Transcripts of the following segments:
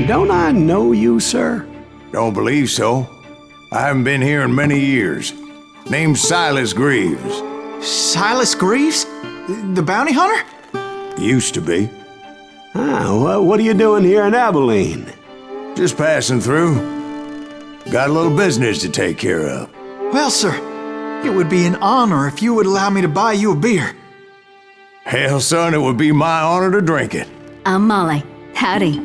don't I know you, sir? Don't believe so. I haven't been here in many years. Name's Silas Greaves. Silas Greaves? The bounty hunter? Used to be. What are you doing here in Abilene? Just passing through. Got a little business to take care of. Well, sir, it would be an honor if you would allow me to buy you a beer. Hell, son, it would be my honor to drink it. I'm Molly. Howdy.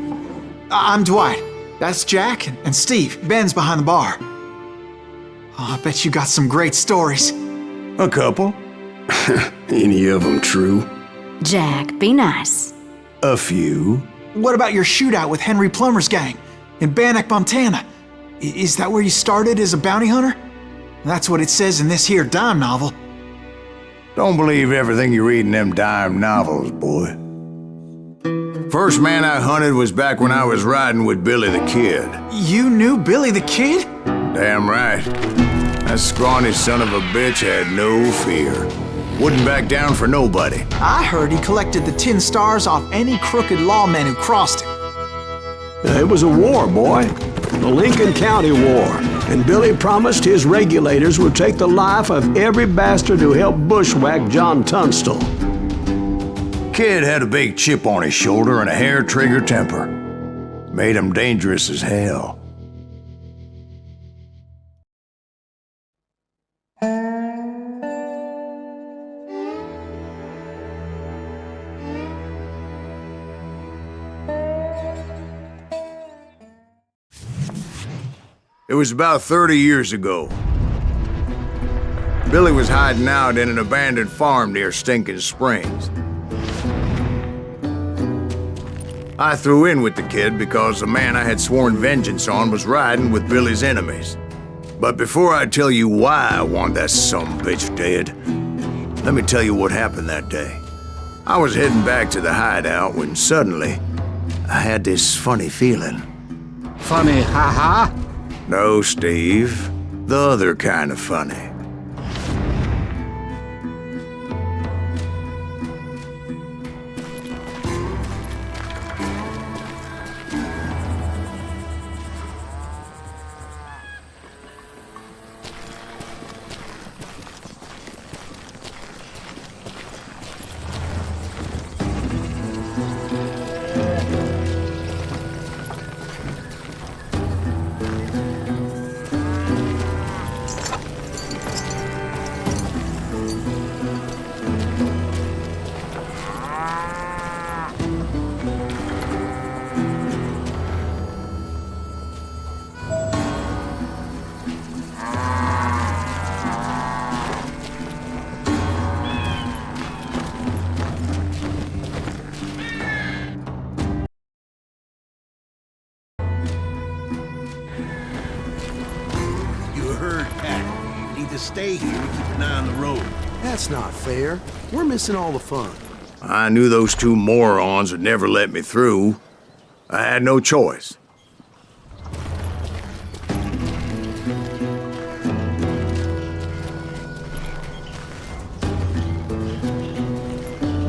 I'm Dwight. That's Jack and Steve. Ben's behind the bar. Oh, I bet you got some great stories. A couple. Any of them true? Jack, be nice. A few. What about your shootout with Henry Plummer's gang in Bannock, Montana? Is that where you started as a bounty hunter? That's what it says in this here dime novel. Don't believe everything you read in them dime novels, boy. First man I hunted was back when I was riding with Billy the Kid. You knew Billy the Kid? Damn right. That scrawny son of a bitch had no fear. Wouldn't back down for nobody. I heard he collected the 10 stars off any crooked lawmen who crossed him. It was a war, boy. The Lincoln County War. And Billy promised his regulators would take the life of every bastard who helped bushwhack John Tunstall. Kid had a big chip on his shoulder and a hair-trigger temper. Made him dangerous as hell. It was about 30 years ago. Billy was hiding out in an abandoned farm near Stinking Springs. I threw in with the kid because the man I had sworn vengeance on was riding with Billy's enemies. But before I tell you why I want that sumbitch dead, let me tell you what happened that day. I was heading back to the hideout when suddenly I had this funny feeling. Funny, ha-ha? No, Steve. The other kind of funny. Stay here and keep an eye on the road. That's not fair. We're missing all the fun. I knew those two morons would never let me through. I had no choice.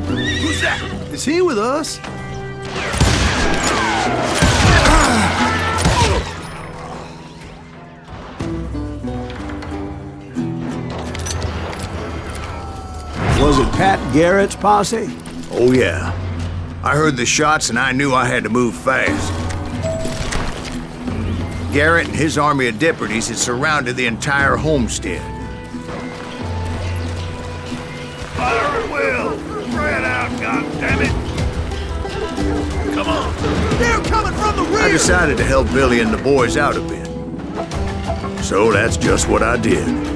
Who's that? Is he with us? Was it Pat Garrett's posse? Oh yeah. I heard the shots and I knew I had to move fast. Garrett and his army of deputies had surrounded the entire homestead. Fire at will! Spread out, goddammit! Come on! They're coming from the rear! I decided to help Billy and the boys out a bit. So that's just what I did.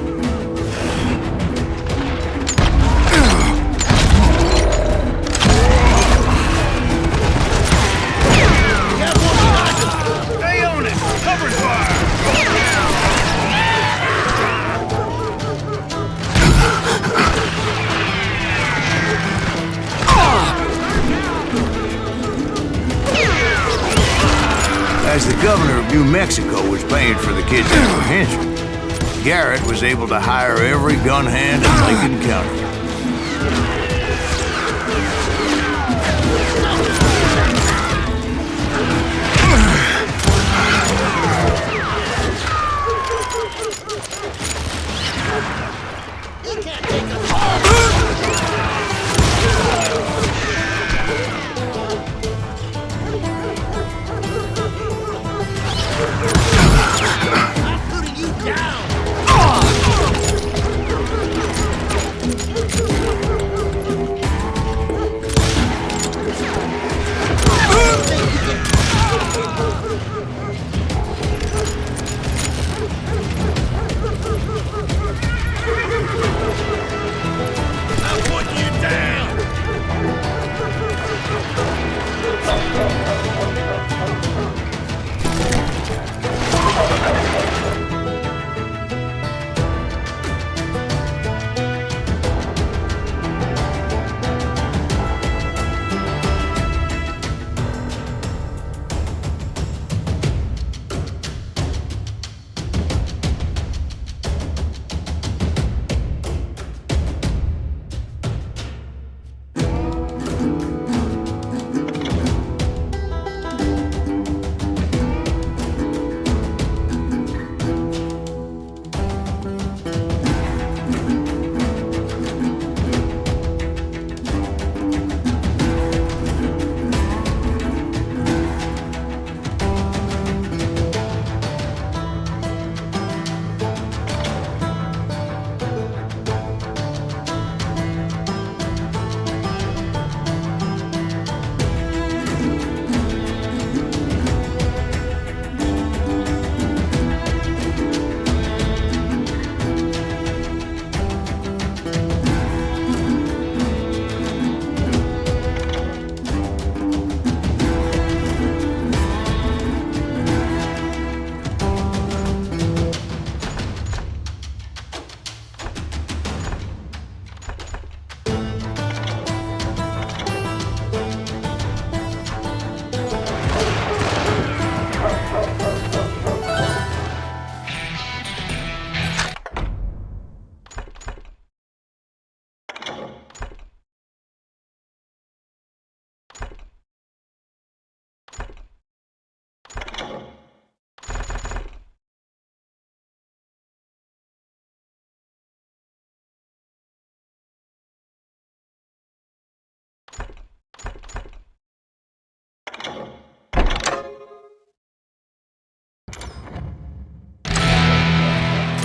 As the governor of New Mexico was paying for the kid's apprehension, Garrett was able to hire every gun hand in Lincoln County.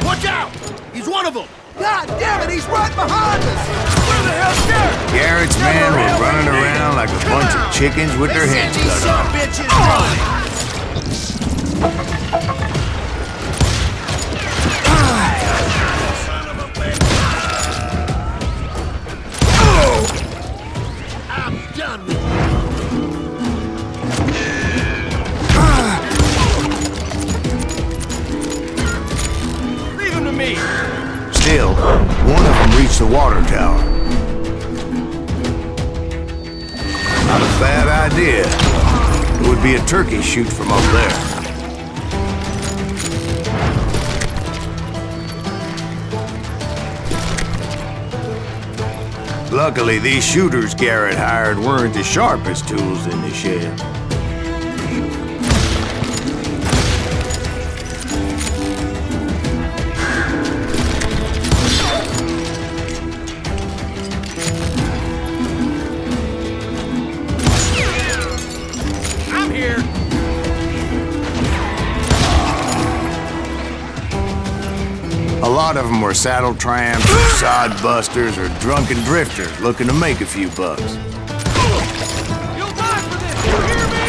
Watch out! He's one of them! God damn it, he's right behind us! Where the hell's Garrett? Garrett's men were running around like a bunch of chickens with their heads These cut off. son bitches running! Son of a bitch! I'm done with you! Leave him to me! Still, one of them reached the water tower. Not a bad idea. It would be a turkey shoot from up there. Luckily, these shooters Garrett hired weren't the sharpest tools in the shed. I'm here! A lot of them were saddle tramps, or sod busters, or drunken drifters looking to make a few bucks. You'll die for this! You hear me?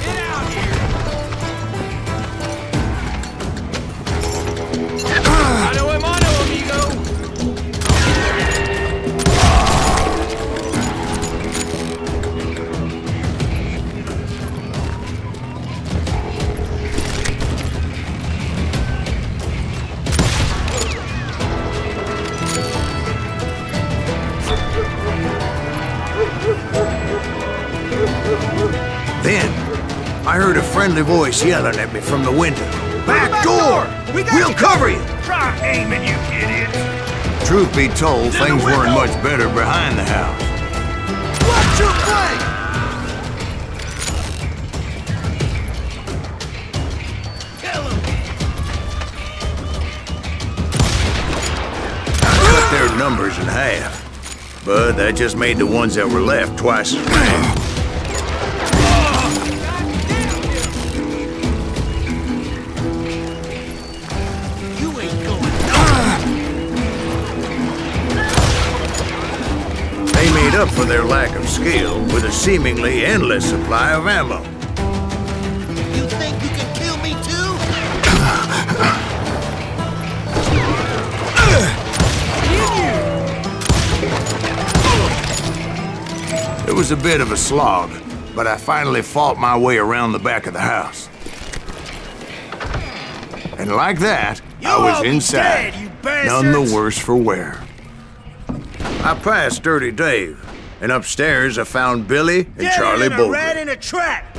Get out here! Mano a mano, amigo! Then, I heard a friendly voice yelling at me from the window. Back door! We'll cover you! Try aiming, you idiots! Truth be told, things weren't much better behind the house. Watch your flank! numbers in half. But that just made the ones that were left twice as many. You ain't going nowhere. They made up for their lack of skill with a seemingly endless supply of ammo. You think you can kill me too? It was a bit of a slog, but I finally fought my way around the back of the house. And like that, I was inside, none the worse for wear. I passed Dirty Dave, and upstairs I found Billy and Charlie Bolton. Rat in a trap.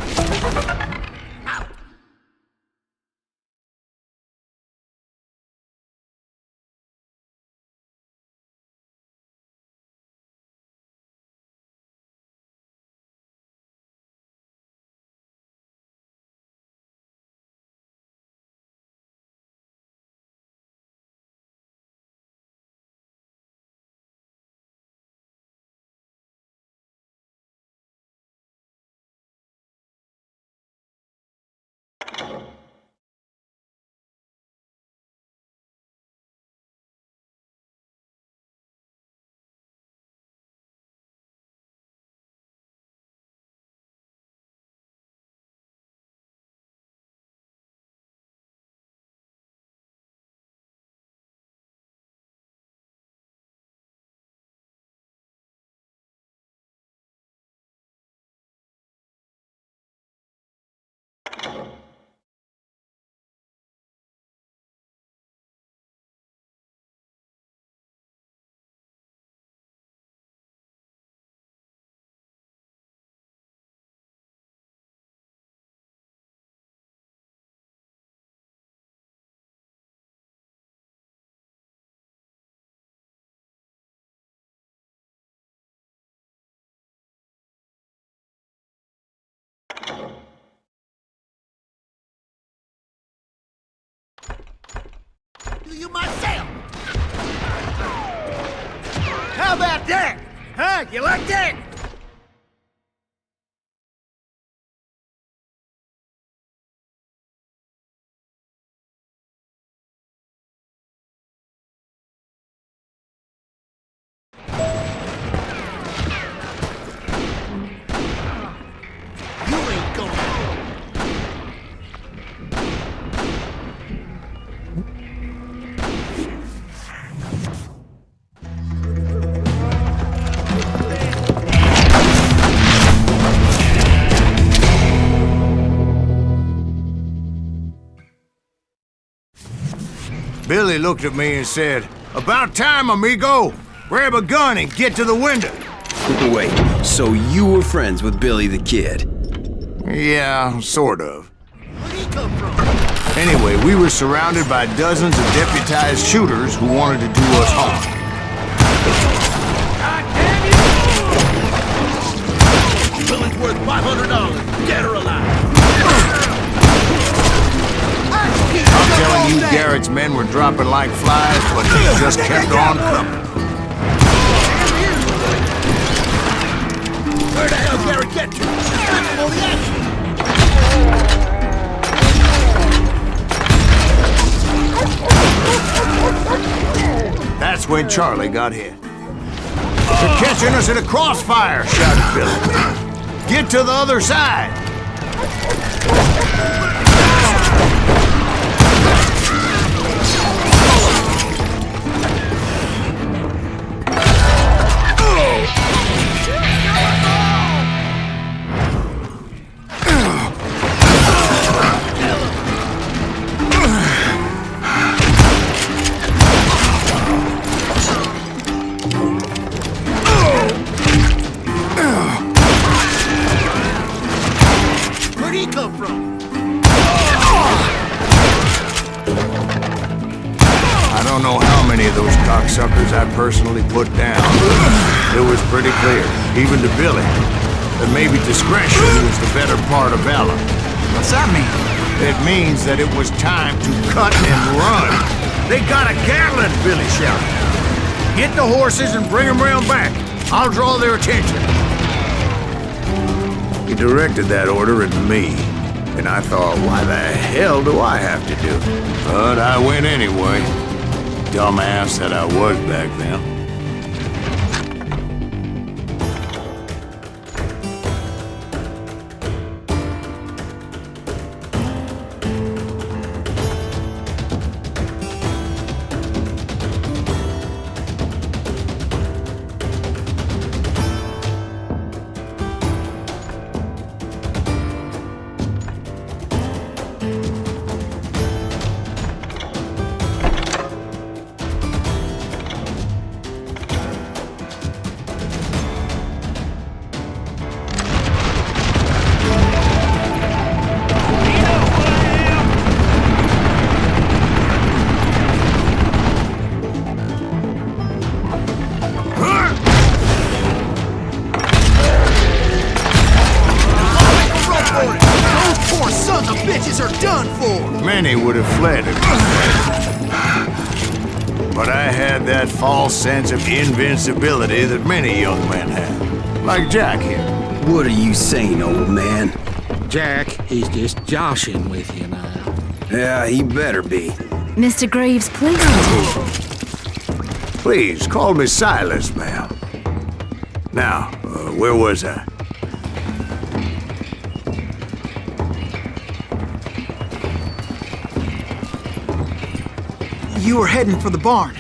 Do you myself? How about that? Huh? You like that? You ain't going. Billy looked at me and said, "About time, amigo! Grab a gun and get to the window!" Wait, so you were friends with Billy the Kid? Yeah, sort of. Where'd he come from? Anyway, we were surrounded by dozens of deputized shooters who wanted to do us harm. God damn you! Billy's worth $500. Dead or alive. I'm telling you, Garrett's men were dropping like flies, but they just kept on coming. Where the hell Garrett get to? I'm for the action. That's when Charlie got hit. "They're catching us in a crossfire!" shouted Billy. "Get to the other side!" Where'd he come from? I don't know how many of those cocksuckers I personally put down. It was pretty clear, even to Billy, that maybe discretion was the better part of valor. What's that mean? It means that it was time to cut and run. "They got a Gatling!" Billy shouted. Get the horses and bring them round back. I'll draw their attention. He directed that order at me, and I thought, why the hell do I have to do it? But I went anyway. Dumbass that I was back then. Many would have fled at me. But I had that false sense of invincibility that many young men have. Like Jack here. What are you saying, old man? Jack, he's just joshing with you now. Yeah, he better be. Mr. Greaves, please continue. Please, call me Silas, ma'am. Now, where was I? You were heading for the barn.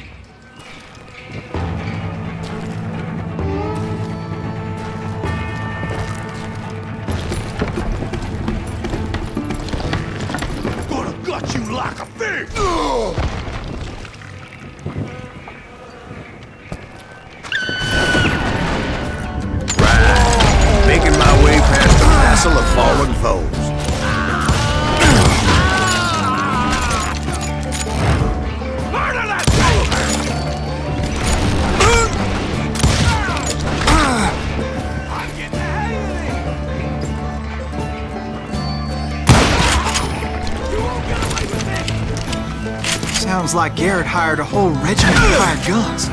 Gonna gut you like a fish! Right. Making my way past a massal of fallen foes. Sounds like Garrett hired a whole regiment of hired guns.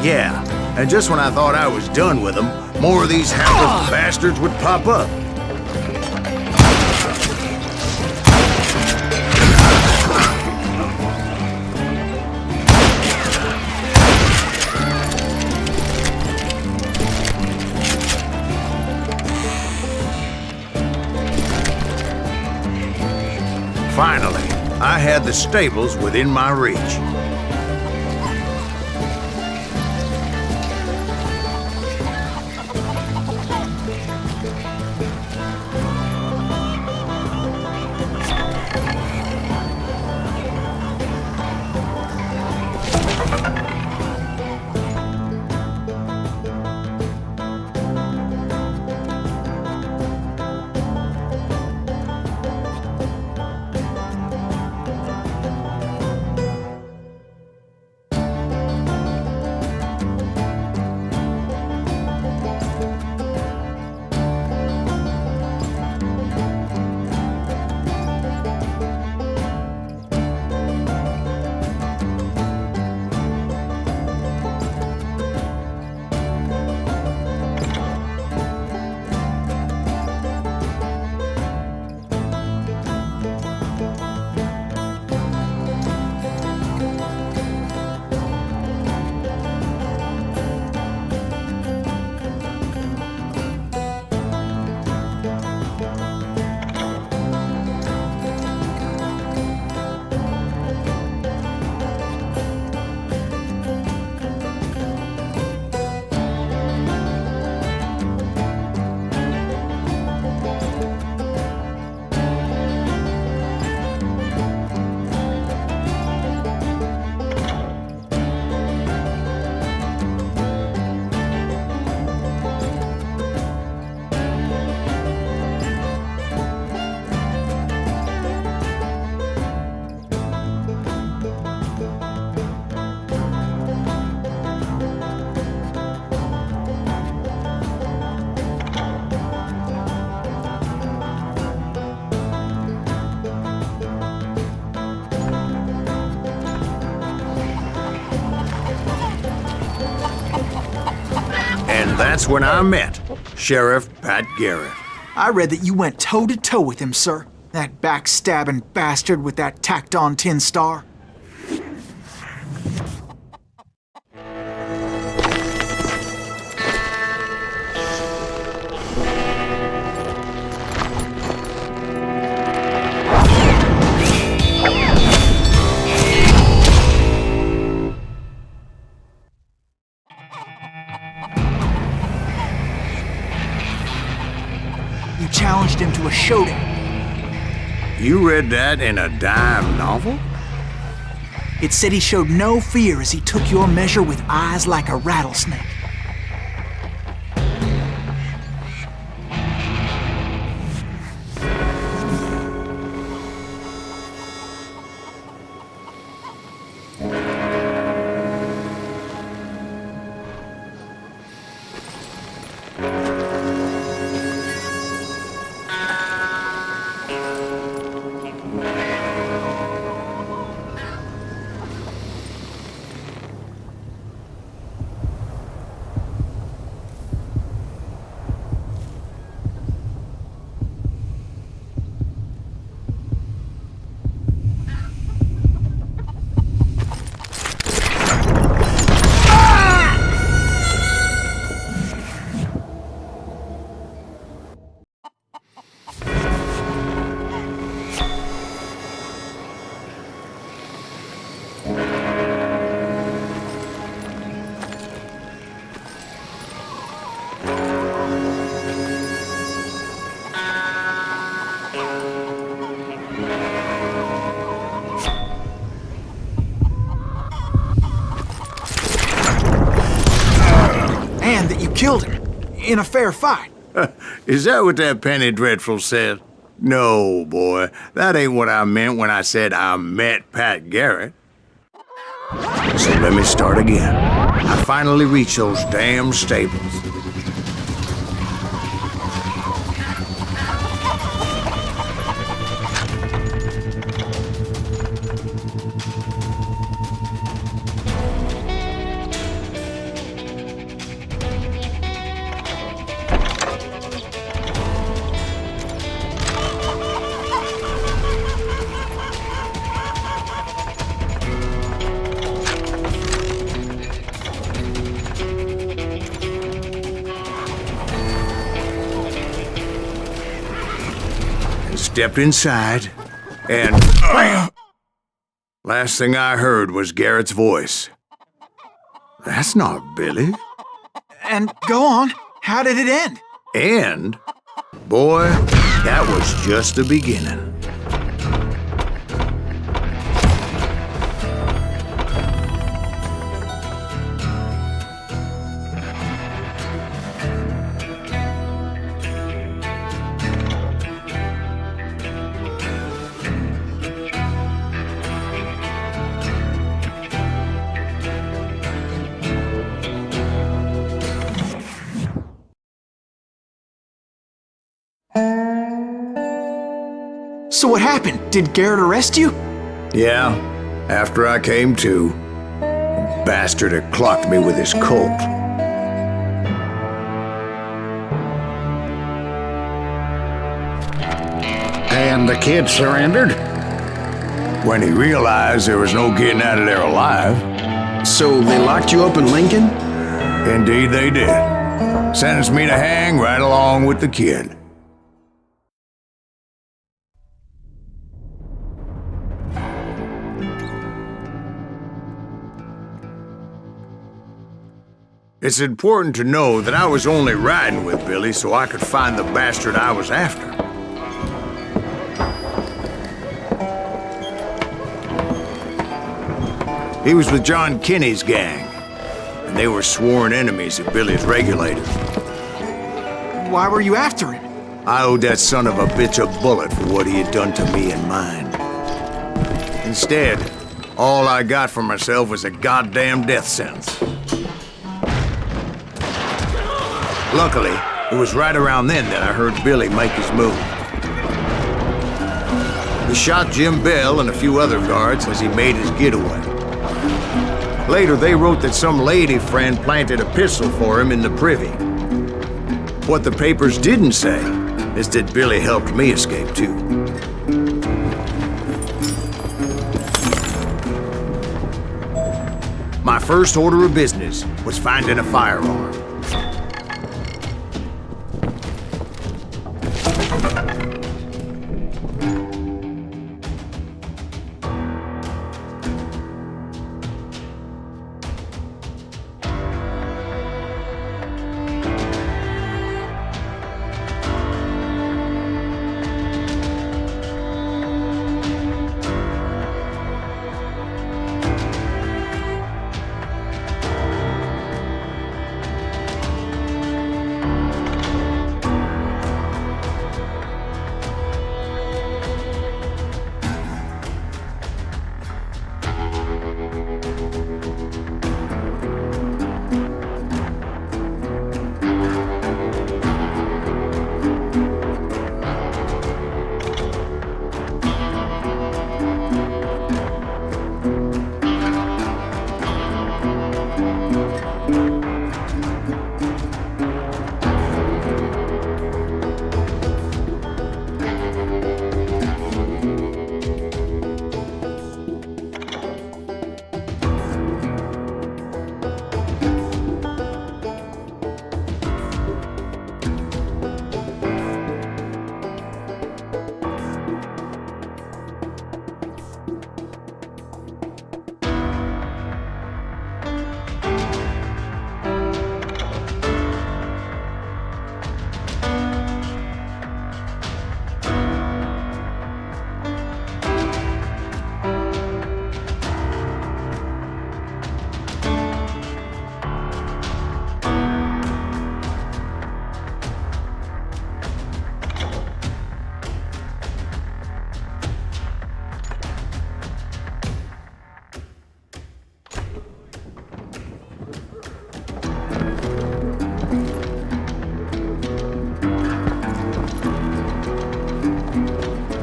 Yeah, and just when I thought I was done with them, more of these hapless bastards would pop up. Finally, I had the stables within my reach. And that's when I met Sheriff Pat Garrett. I read that you went toe-to-toe with him, sir. That backstabbing bastard with that tacked-on tin star. You challenged him to a showdown. You read that in a dime novel? It said he showed no fear as he took your measure with eyes like a rattlesnake. And that you killed him in a fair fight. Is that what that penny dreadful said? No, boy. That ain't what I meant when I said I met Pat Garrett. So let me start again. I finally reached those damn stables. Stepped inside, and last thing I heard was Garrett's voice. That's not Billy. And go on, how did it end? And, boy, that was just the beginning. So what happened? Did Garrett arrest you? Yeah, after I came to, the bastard had clocked me with his Colt. And the kid surrendered? When he realized there was no getting out of there alive. So they locked you up in Lincoln? Indeed they did. Sentenced me to hang right along with the kid. It's important to know that I was only riding with Billy so I could find the bastard I was after. He was with John Kinney's gang, and they were sworn enemies of Billy's regulators. Why were you after him? I owed that son of a bitch a bullet for what he had done to me and mine. Instead, all I got for myself was a goddamn death sentence. Luckily, it was right around then that I heard Billy make his move. He shot Jim Bell and a few other guards as he made his getaway. Later, they wrote that some lady friend planted a pistol for him in the privy. What the papers didn't say is that Billy helped me escape, too. My first order of business was finding a firearm.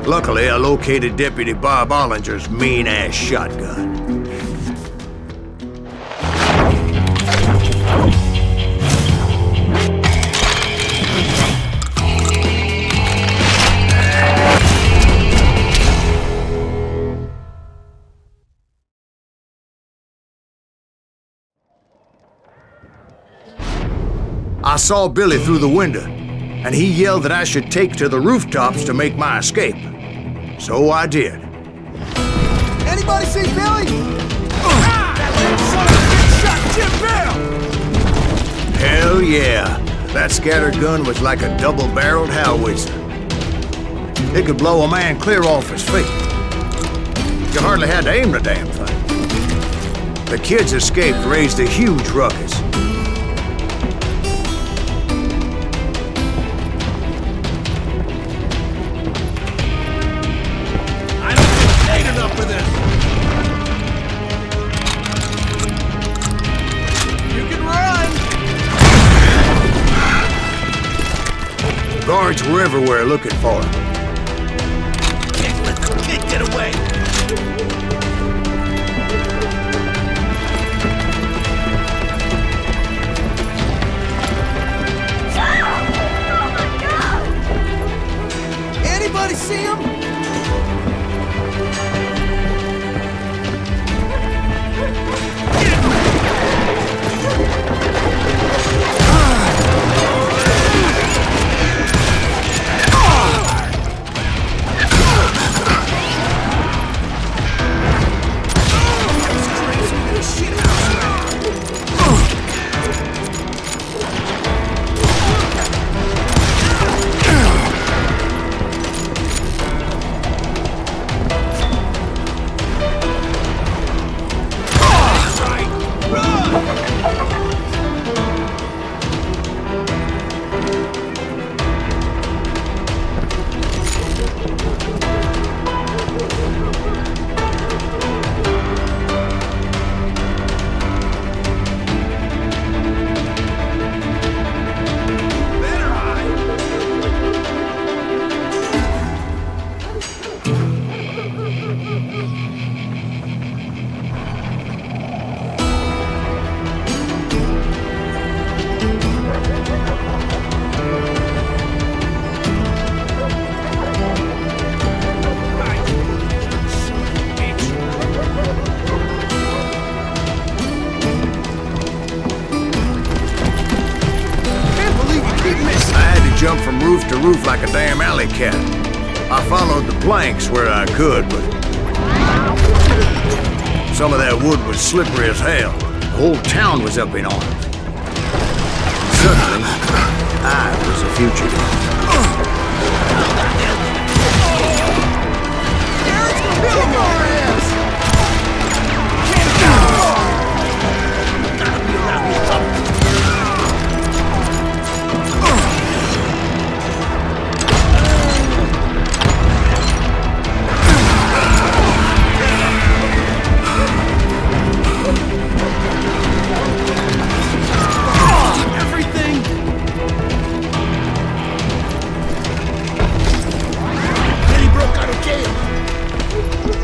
Luckily, I located Deputy Bob Ollinger's mean-ass shotgun. I saw Billy through the window, and he yelled that I should take to the rooftops to make my escape. So I did. Anybody see Billy? That son of a bitch shot Jim Bell! Hell yeah. That scattergun was like a double-barreled howitzer. It could blow a man clear off his feet. You hardly had to aim the damn thing. The kids escaped raised a huge ruckus. Guards were everywhere looking for him. Can't let the kid get away! Anybody see him? jump from roof to roof like a damn alley cat. I followed the planks where I could, but some of that wood was slippery as hell. The whole town was up in arms. Suddenly, I was a fugitive.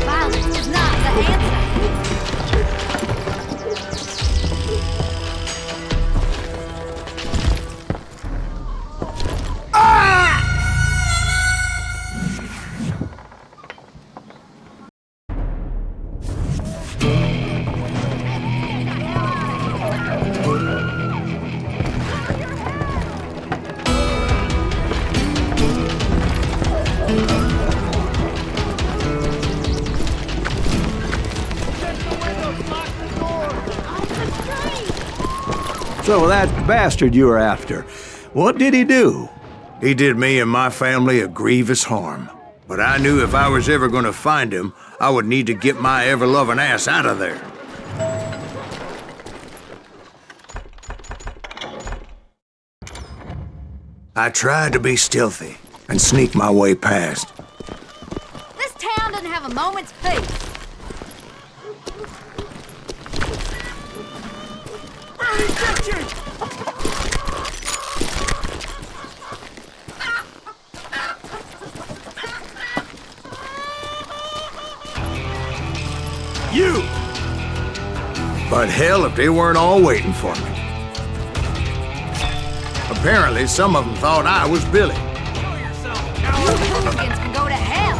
Violence is not the answer. So that bastard you were after, what did he do? He did me and my family a grievous harm. But I knew if I was ever gonna find him, I would need to get my ever-loving ass out of there. I tried to be stealthy and sneak my way past. This town doesn't have a moment's peace. You! But hell if they weren't all waiting for me. Apparently, some of them thought I was Billy. You hooligans can go to hell.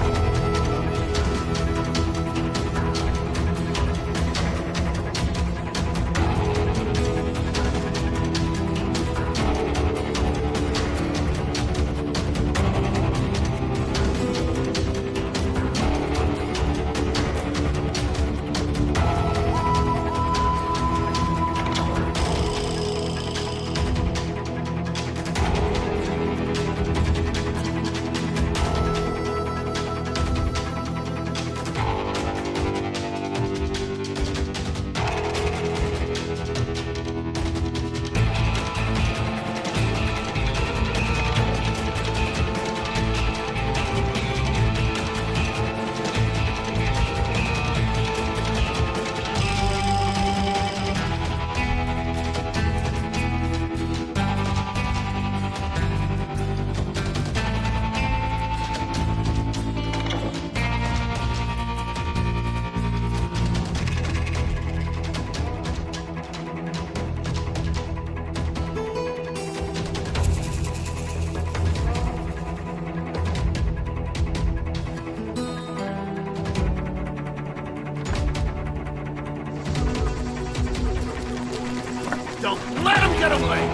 Don't let him get away!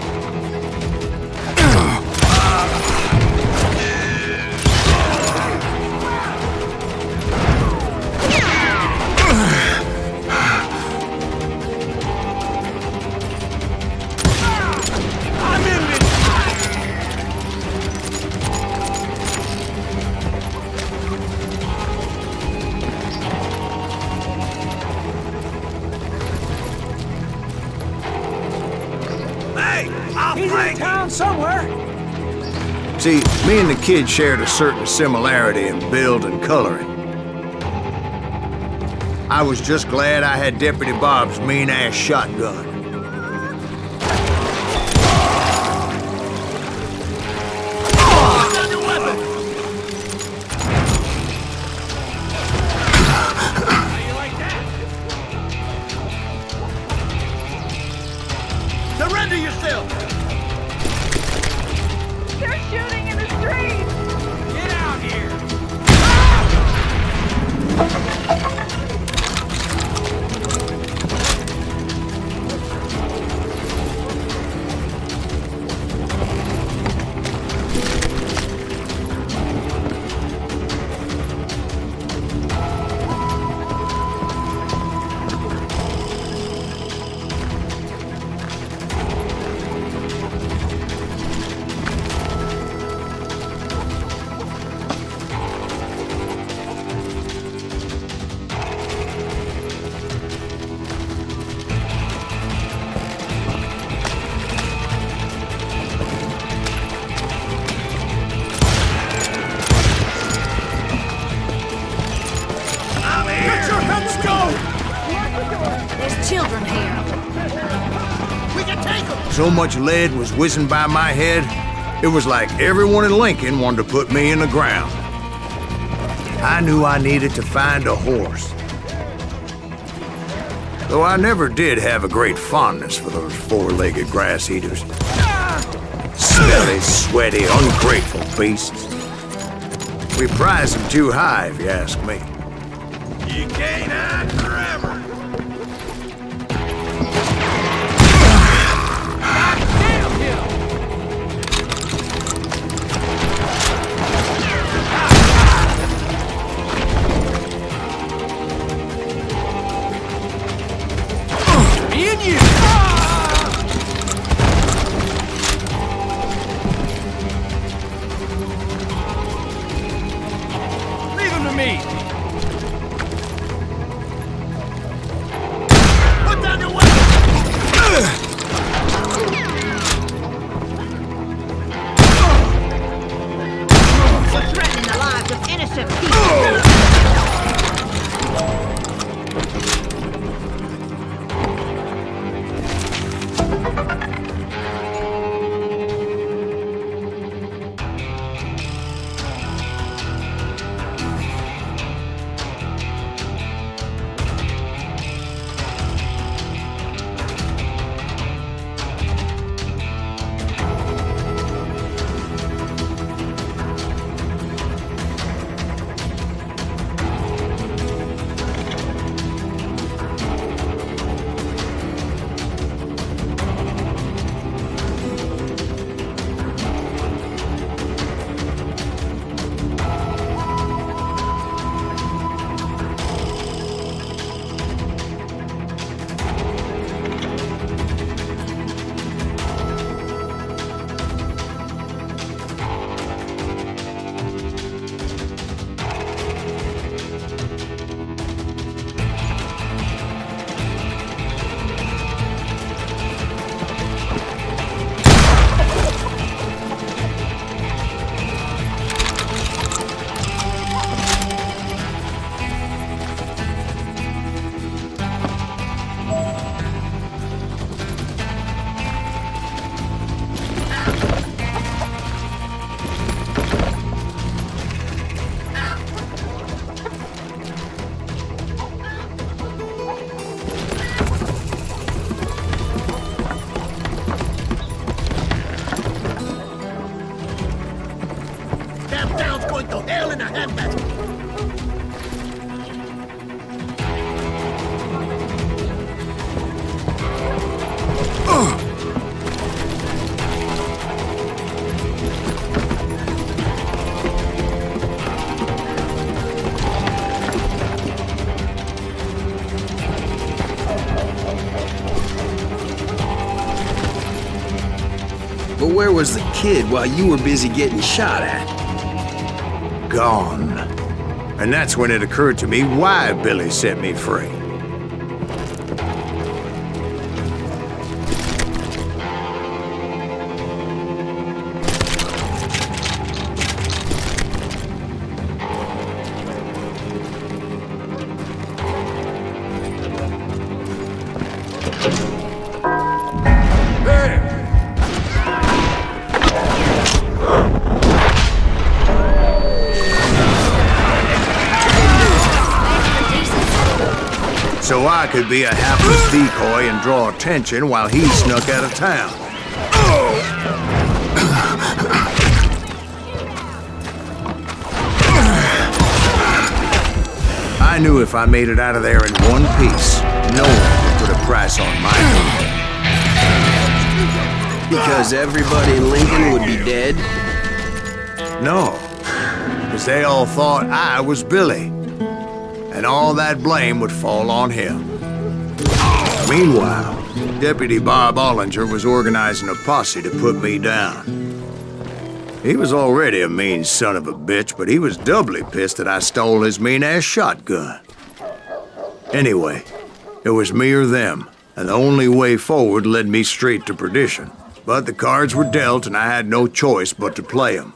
He's in town somewhere. See, me and the kid shared a certain similarity in build and coloring. I was just glad I had Deputy Bob's mean-ass shotgun. Surrender yourself! They're shooting in the street! Get out here! So much lead was whizzing by my head, it was like everyone in Lincoln wanted to put me in the ground. I knew I needed to find a horse. Though I never did have a great fondness for those four-legged grass eaters. Smelly, sweaty, ungrateful beasts. We prize them too high, if you ask me. You can't hide forever. Damn him! Me and you! Leave him to me! Put down your weapon! You're threatening the lives of innocent people. Damn town's going to hell in a handbasket. But where was the kid while you were busy getting shot at? Gone. And that's when it occurred to me why Billy set me free. So I could be a hapless decoy and draw attention while he snuck out of town. I knew if I made it out of there in one piece, no one could put a price on my head. Because everybody in Lincoln would be dead? No, because they all thought I was Billy. And all that blame would fall on him. Meanwhile, Deputy Bob Ollinger was organizing a posse to put me down. He was already a mean son of a bitch, but he was doubly pissed that I stole his mean-ass shotgun. Anyway, it was me or them, and the only way forward led me straight to perdition. But the cards were dealt, and I had no choice but to play them.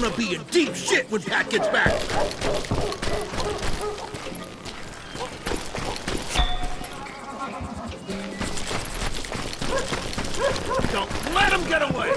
gonna be in deep shit when Pat gets back. Don't let him get away!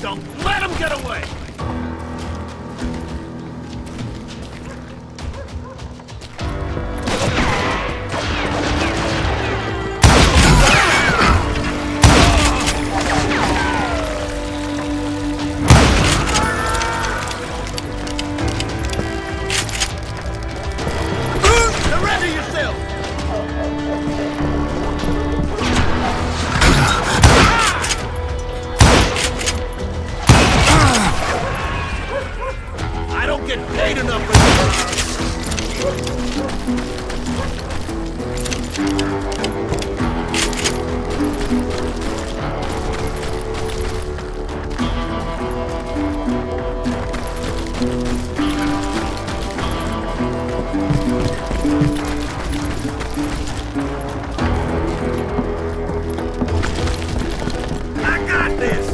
Don't let him get away! Surrender yourself! I don't get paid enough for I got this!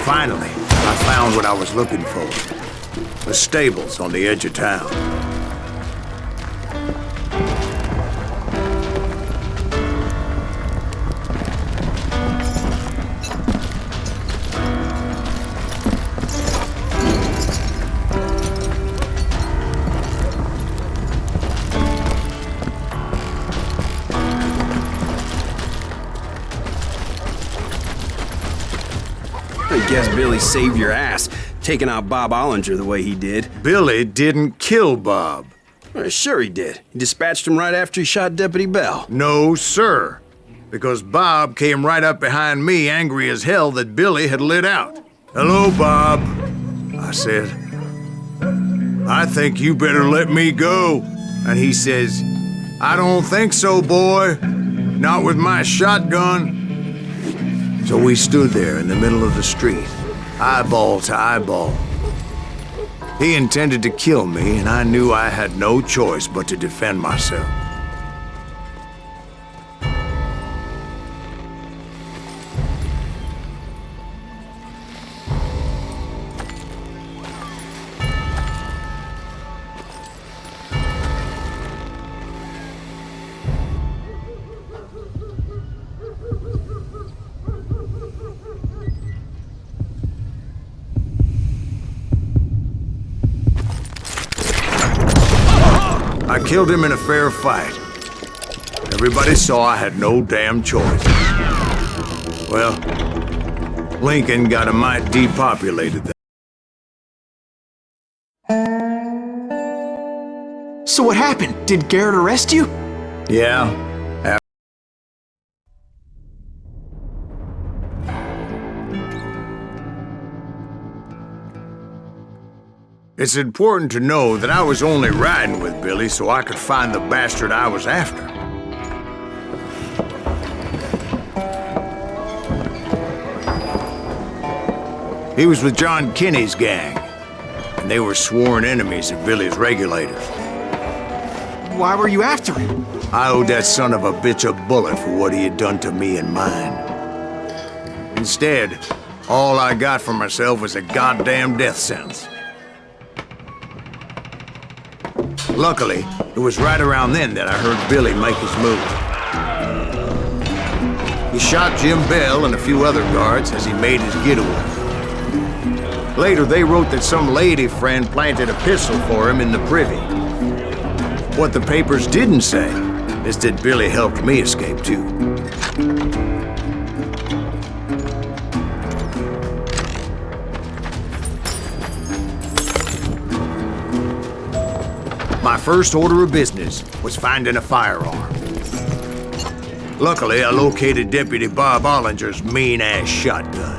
Finally, I found what I was looking for. The stables on the edge of town. I guess Billy saved your ass, taking out Bob Ollinger the way he did. Billy didn't kill Bob. Sure he did. He dispatched him right after he shot Deputy Bell. No, sir. Because Bob came right up behind me, angry as hell that Billy had lit out. "Hello, Bob," I said. "I think you better let me go." And he says, "I don't think so, boy. Not with my shotgun." So we stood there in the middle of the street, eyeball to eyeball. He intended to kill me, and I knew I had no choice but to defend myself. I killed him in a fair fight. Everybody saw I had no damn choice. Well, Lincoln got a mite depopulated then. So what happened? Did Garrett arrest you? Yeah. It's important to know that I was only riding with Billy so I could find the bastard I was after. He was with John Kinney's gang, They were sworn enemies of Billy's regulators. Why were you after him? I owed that son of a bitch a bullet for what he had done to me and mine. Instead, all I got for myself was a goddamn death sentence. Luckily, it was right around then that I heard Billy make his move. He shot Jim Bell and a few other guards as he made his getaway. Later, they wrote that some lady friend planted a pistol for him in the privy. What the papers didn't say is that Billy helped me escape too. My first order of business was finding a firearm. Luckily, I located Deputy Bob Ollinger's mean-ass shotgun.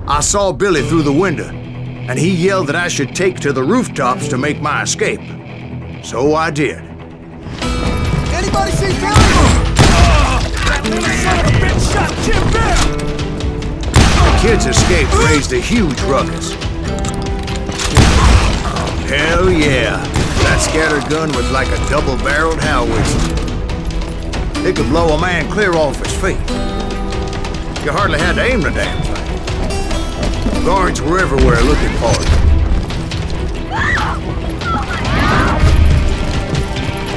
I saw Billy through the window, and he yelled that I should take to the rooftops to make my escape. So I did. Anybody see Billy? That little son of a bitch shot Jim Bell! The kid's escape raised a huge ruckus. Hell yeah, that scatter gun was like a double-barreled howitzer. It could blow a man clear off his feet. You hardly had to aim the damn thing. Guards were everywhere looking for it.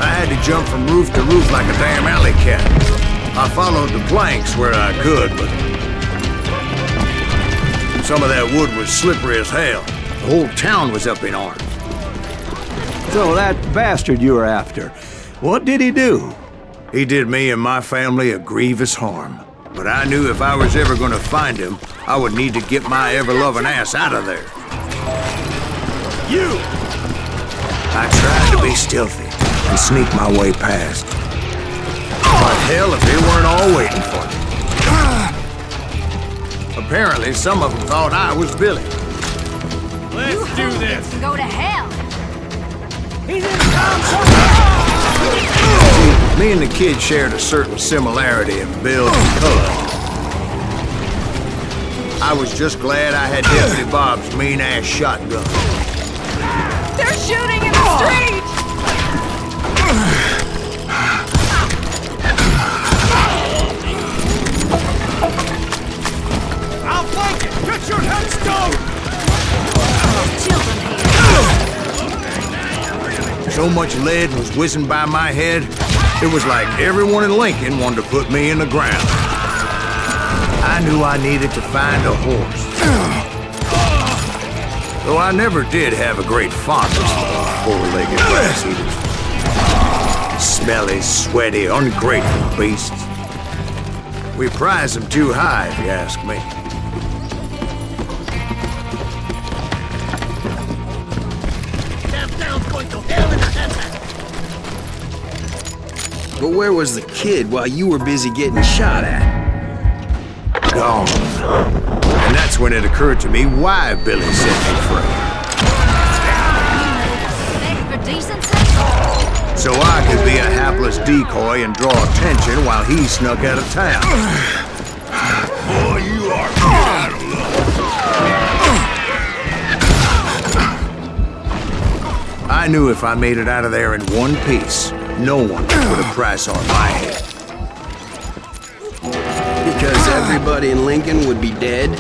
I had to jump from roof to roof like a damn alley cat. I followed the planks where I could, but some of that wood was slippery as hell. The whole town was up in arms. So that bastard you were after, what did he do? He did me and my family a grievous harm. But I knew if I was ever gonna find him, I would need to get my ever-loving ass out of there. You! I tried to be stealthy and sneak my way past. But hell, if they weren't all waiting for me. Apparently, some of them thought I was Billy. Let's do this! Can go to hell. He's in town Me and the kid shared a certain similarity in build and color. I was just glad I had Deputy Bob's mean-ass shotgun. They're shooting in the street! I'll flank it! Get your head stoned! Children here. So much lead was whizzing by my head, it was like everyone in Lincoln wanted to put me in the ground. I knew I needed to find a horse. Though I never did have a great fondness for those four-legged grass eaters. Smelly, sweaty, ungrateful beasts. We prize them too high, if you ask me. Damn town's going to hell in a handbag! But where was the kid while you were busy getting shot at? Gone. And that's when it occurred to me why Billy set me free. Extra decency? So I could be a hapless decoy and draw attention while he snuck out of town. Boy, you are out of luck! I knew if I made it out of there in one piece, no one could put a price on my head. Because everybody in Lincoln would be dead?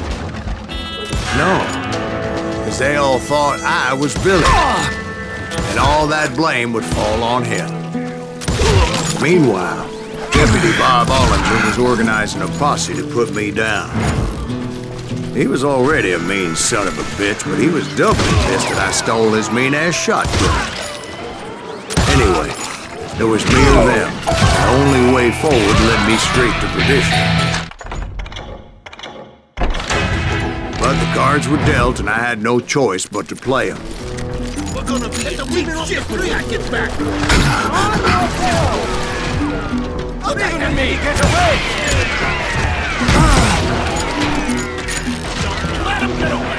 No, because they all thought I was Billy. And all that blame would fall on him. Meanwhile, Deputy Bob Ollinger was organizing a posse to put me down. He was already a mean son of a bitch, but he was doubly pissed that I stole his mean-ass shotgun. Anyway, it was me or them. The only way forward led me straight to perdition. But the cards were dealt, and I had no choice but to play them. We're gonna be in the weak shit when I get back! Abandon me! Get away! Let him get away!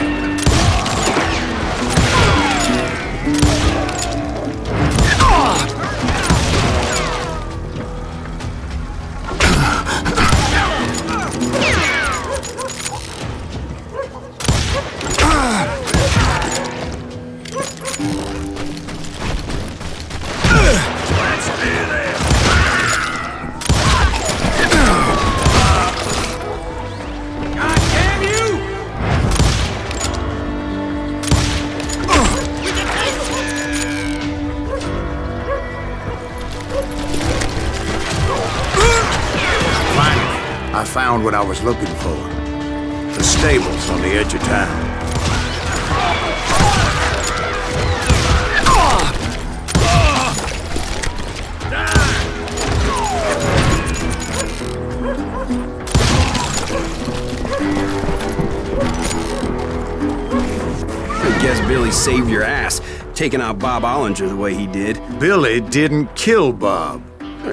I found what I was looking for. The stables on the edge of town. I guess Billy saved your ass, taking out Bob Ollinger the way he did. Billy didn't kill Bob.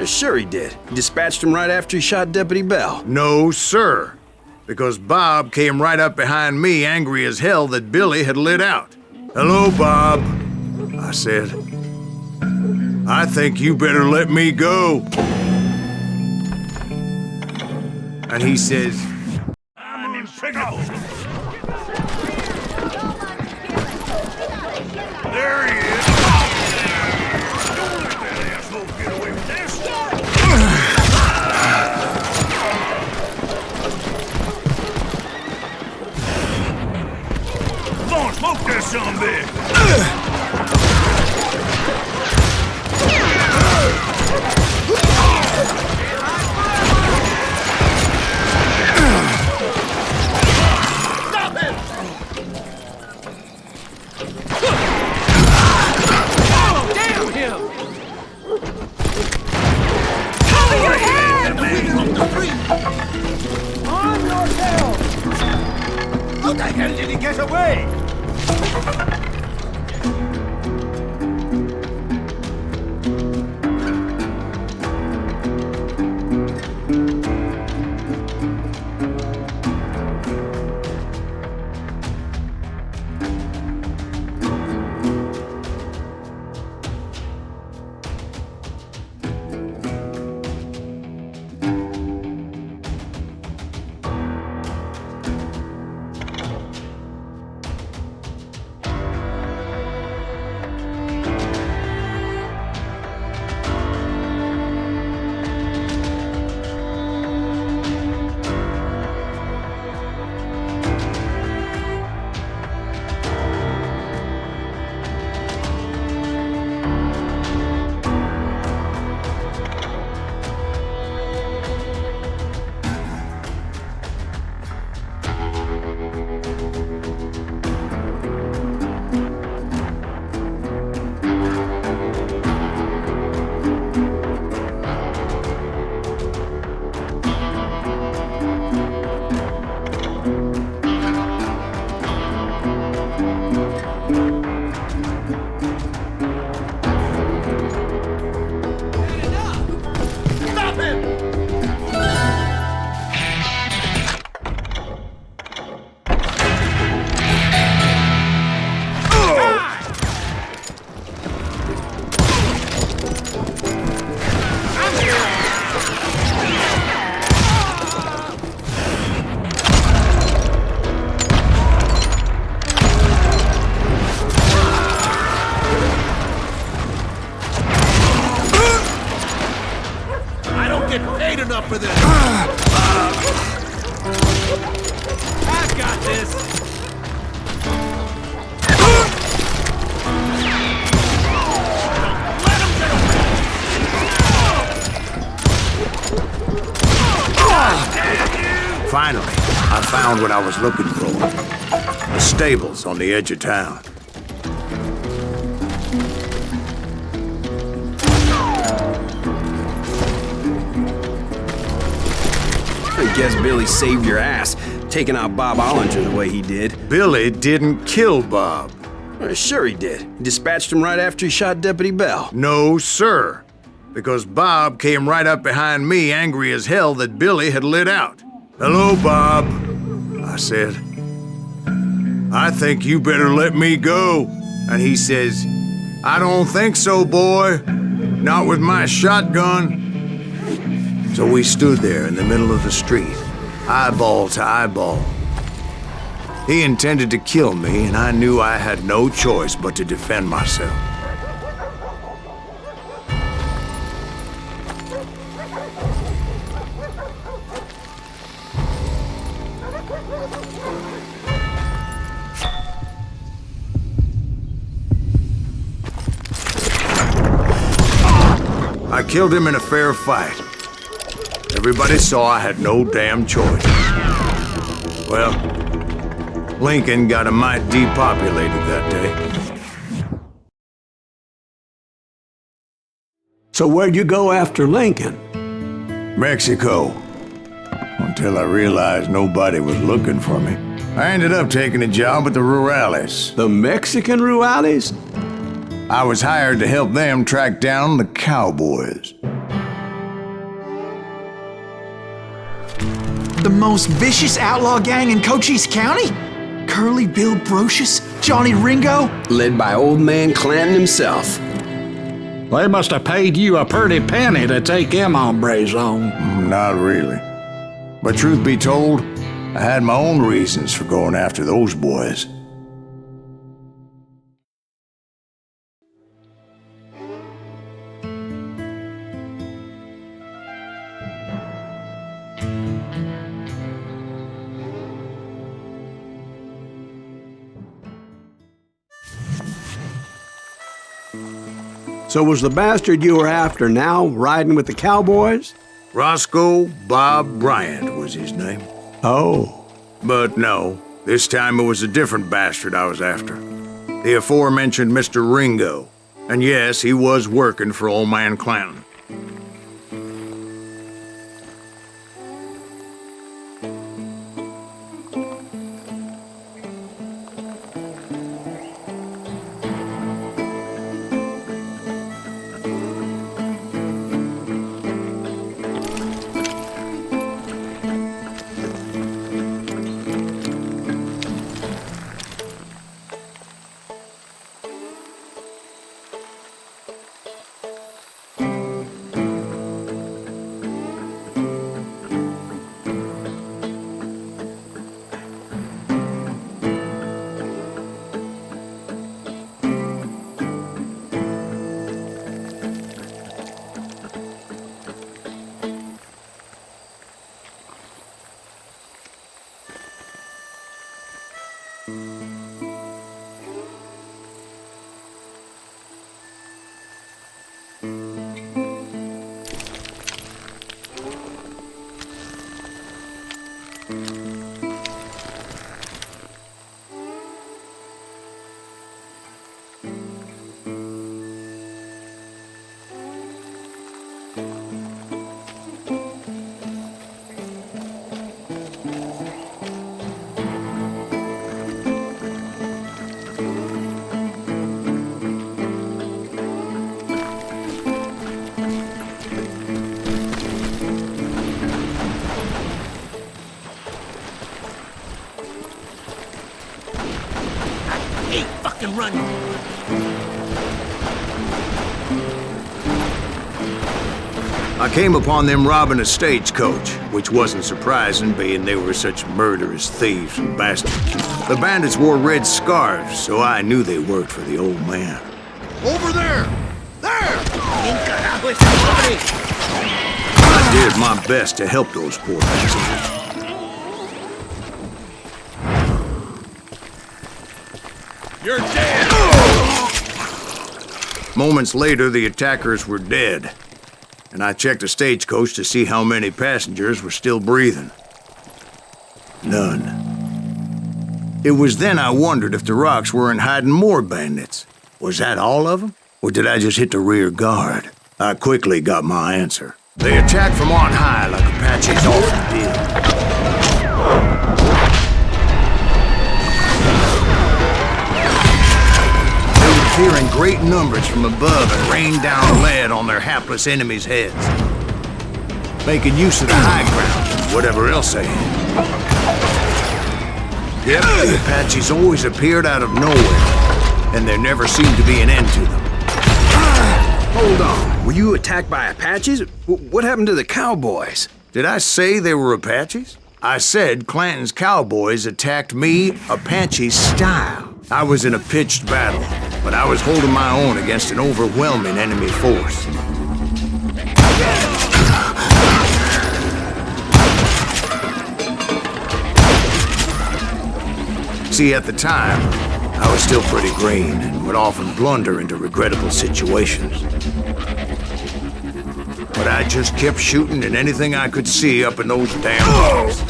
Sure he did. He dispatched him right after he shot Deputy Bell. No, sir. Because Bob came right up behind me, angry as hell that Billy had lit out. "Hello, Bob," I said. "I think you better let me go." And he says, I'm impregnable. There he is. Don't let that asshole get away with this. Come on, smoke that sumbitch. Stop him! Damn him! Cover your head! On your tail! How the hell did he get away? Enough for this. I've got this. Let him get away. finally, I found what I was looking for. The stables on the edge of town. I guess Billy saved your ass, taking out Bob Ollinger the way he did. Billy didn't kill Bob. Sure he did. He dispatched him right after he shot Deputy Bell. No, sir. Because Bob came right up behind me, angry as hell that Billy had lit out. "Hello, Bob," I said. "I think you better let me go." And he says, "I don't think so, boy. Not with my shotgun." So we stood there in the middle of the street, eyeball to eyeball. He intended to kill me, and I knew I had no choice but to defend myself. I killed him in a fair fight. Everybody saw I had no damn choice. Well, Lincoln got a mite depopulated that day. So where'd you go after Lincoln? Mexico. Until I realized nobody was looking for me. I ended up taking a job at the Rurales. The Mexican Rurales? I was hired to help them track down the cowboys. The most vicious outlaw gang in Cochise County? Curly Bill Brocious? Johnny Ringo? Led by old man Clanton himself. They must have paid you a pretty penny to take them hombres on. Not really. But truth be told, I had my own reasons for going after those boys. So was the bastard you were after now riding with the cowboys? Roscoe Bob Bryant was his name. Oh. But no, this time it was a different bastard I was after. The aforementioned Mr. Ringo. And yes, he was working for old man Clanton. I came upon them robbing a stagecoach, which wasn't surprising, being they were such murderous thieves and bastards. The bandits wore red scarves, so I knew they worked for the old man. Over there! There! I did my best to help those poor passengers. You're dead! Moments later, the attackers were dead, and I checked the stagecoach to see how many passengers were still breathing. None. It was then I wondered if the rocks weren't hiding more bandits. Was that all of them? Or did I just hit the rear guard? I quickly got my answer. They attacked from on high like Apaches often did. Appear in great numbers from above and rain down lead on their hapless enemies' heads, making use of the high ground and whatever else they had. Yep, the Apaches always appeared out of nowhere, and there never seemed to be an end to them. Hold on. Were you attacked by Apaches? What happened to the cowboys? Did I say they were Apaches? I said Clanton's cowboys attacked me Apache style. I was in a pitched battle, but I was holding my own against an overwhelming enemy force. See, at the time, I was still pretty green and would often blunder into regrettable situations. But I I just kept shooting at anything I could see up in those damn hills.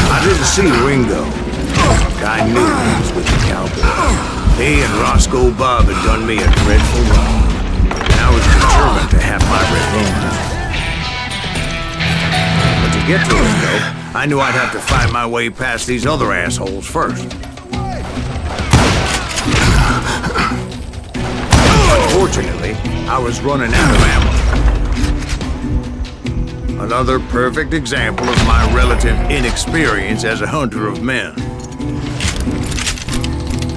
I didn't see Ringo. I knew he was with the cowboy. He and Roscoe Bob had done me a dreadful wrong, and I was determined to have my revenge. But to get to Ringo, I knew I'd have to fight my way past these other assholes first. Unfortunately, I was running out of ammo. Another perfect example of my relative inexperience as a hunter of men.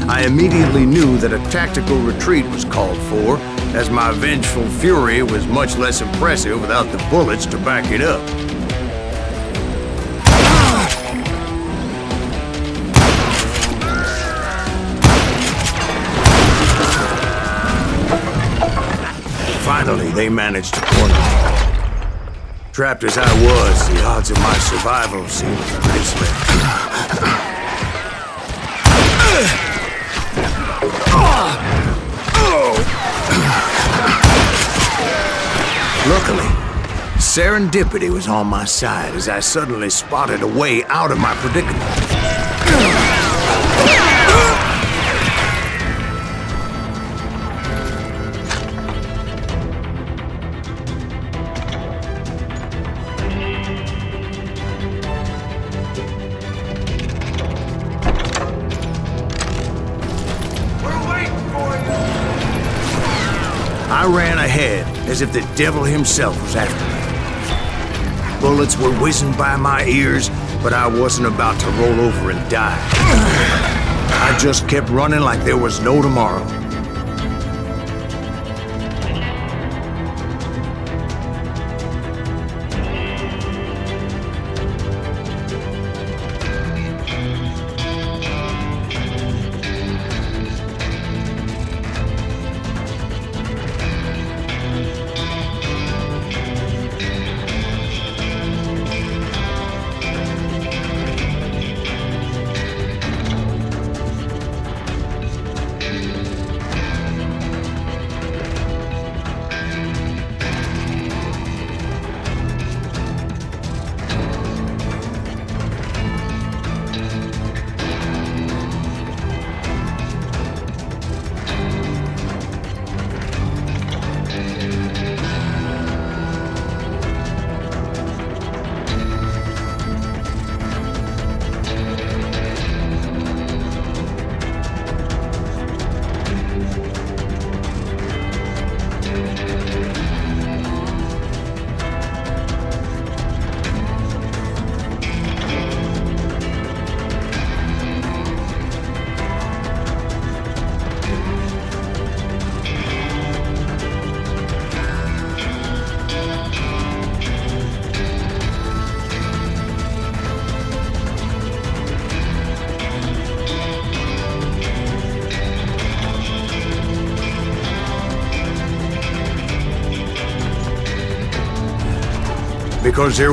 I immediately knew that a tactical retreat was called for, as my vengeful fury was much less impressive without the bullets to back it up. Finally, they managed to corner me. Trapped as I was, the odds of my survival seemed pretty slim. Luckily, serendipity was on my side as I suddenly spotted a way out of my predicament. I ran ahead as if the devil himself was after me. Bullets were whizzing by my ears, but I wasn't about to roll over and die. I just kept running like there was no tomorrow. Because there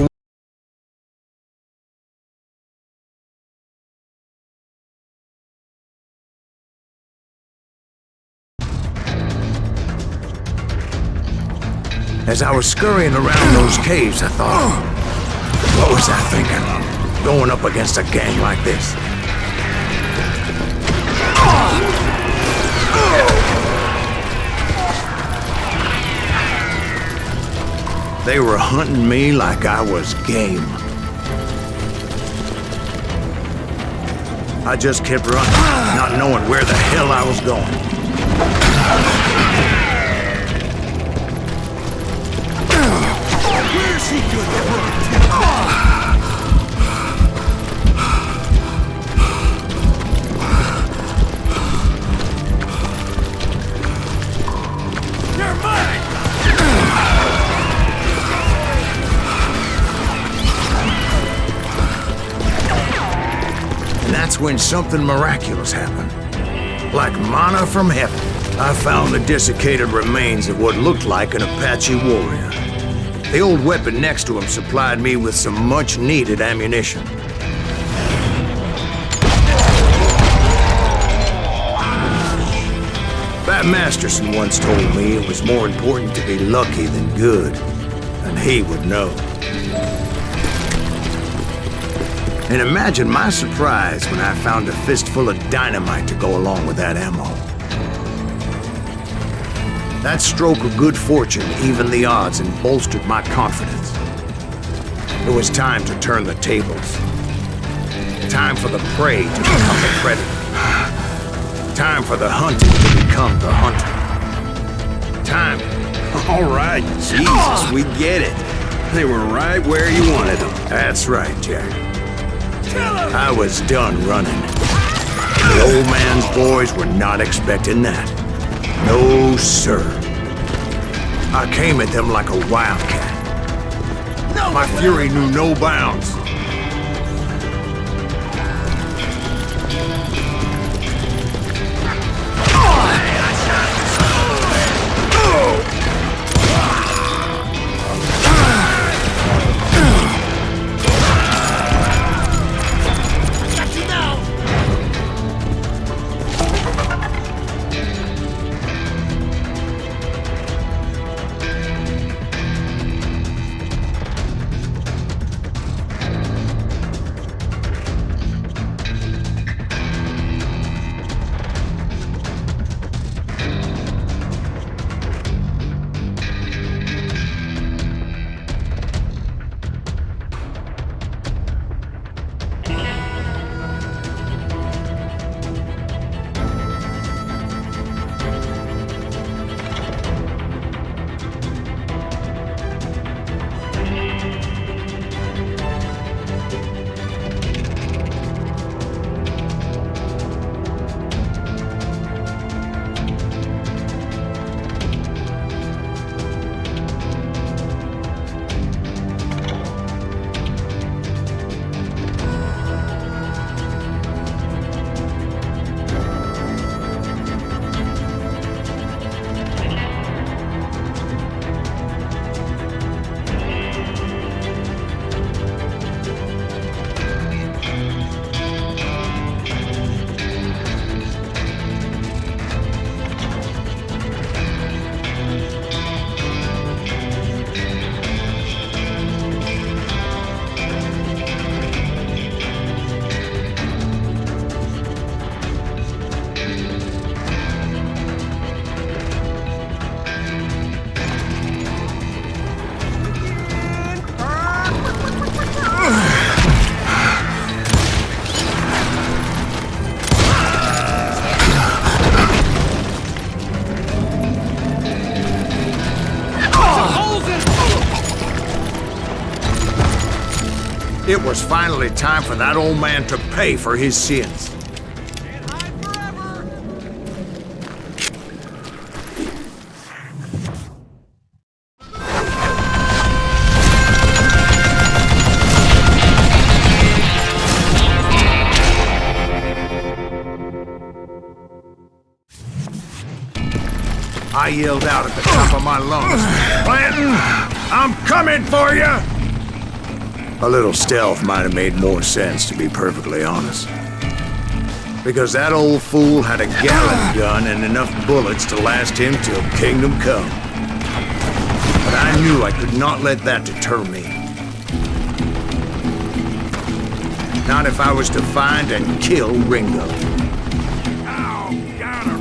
As I was scurrying around those caves, I thought, what was I thinking? Going up against a gang like this? They were hunting me like I was game. I just kept running, not knowing where the hell I was going. Where's he gonna run? You're mine! And that's when something miraculous happened. Like manna from heaven, I found the desiccated remains of what looked like an Apache warrior. The old weapon next to him supplied me with some much-needed ammunition. Guy Masterson once told me it was more important to be lucky than good, and he would know. And imagine my surprise when I found a fistful of dynamite to go along with that ammo. That stroke of good fortune evened the odds and bolstered my confidence. It was time to turn the tables. Time for the prey to become the predator. Time for the hunted to become the hunter. Time. All right, Jesus, we get it. They were right where you wanted them. That's right, Jack. I was done running. The old man's boys were not expecting that. No, sir. I came at them like a wildcat. My fury knew no bounds. It was finally time for that old man to pay for his sins. Can't hide forever. I yelled out at the top of my lungs, "Clanton, I'm coming for you!" A little stealth might have made more sense, to be perfectly honest. Because that old fool had a Gatling gun and enough bullets to last him till kingdom come. But I knew I could not let that deter me. Not if I was to find and kill Ringo.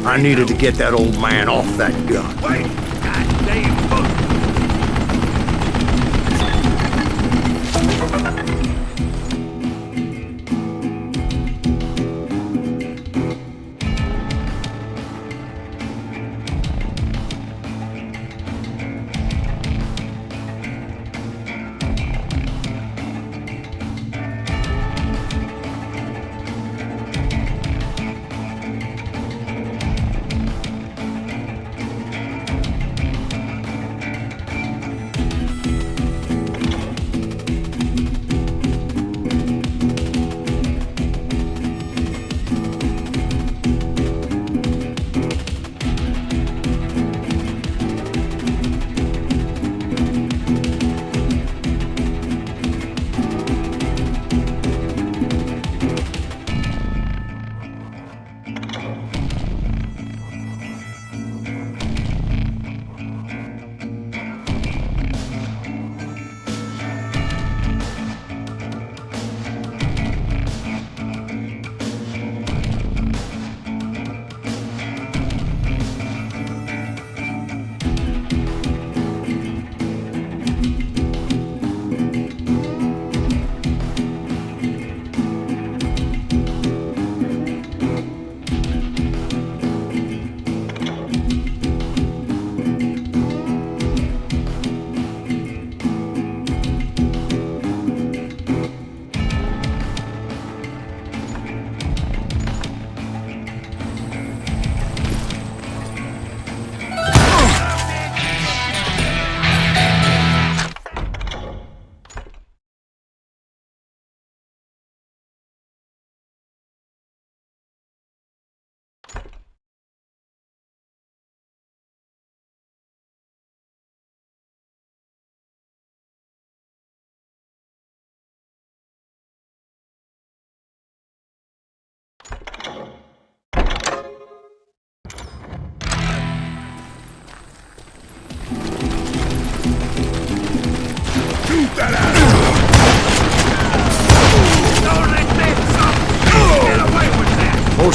I needed to get that old man off that gun. Wait! Goddamn book!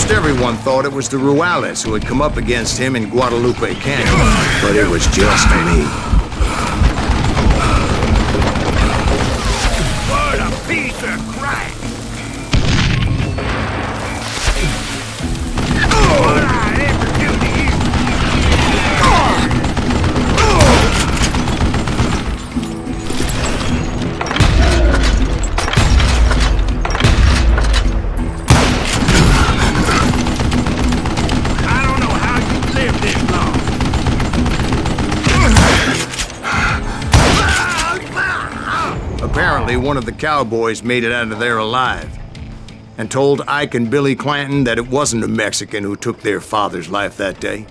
Most everyone thought it was the Ruales who had come up against him in Guadalupe Canyon, but it was just me. What a piece of crap! What I ever do to you? I don't know how you lived this long. Apparently, one of the cowboys made it out of there alive and told Ike and Billy Clanton that it wasn't a Mexican who took their father's life that day.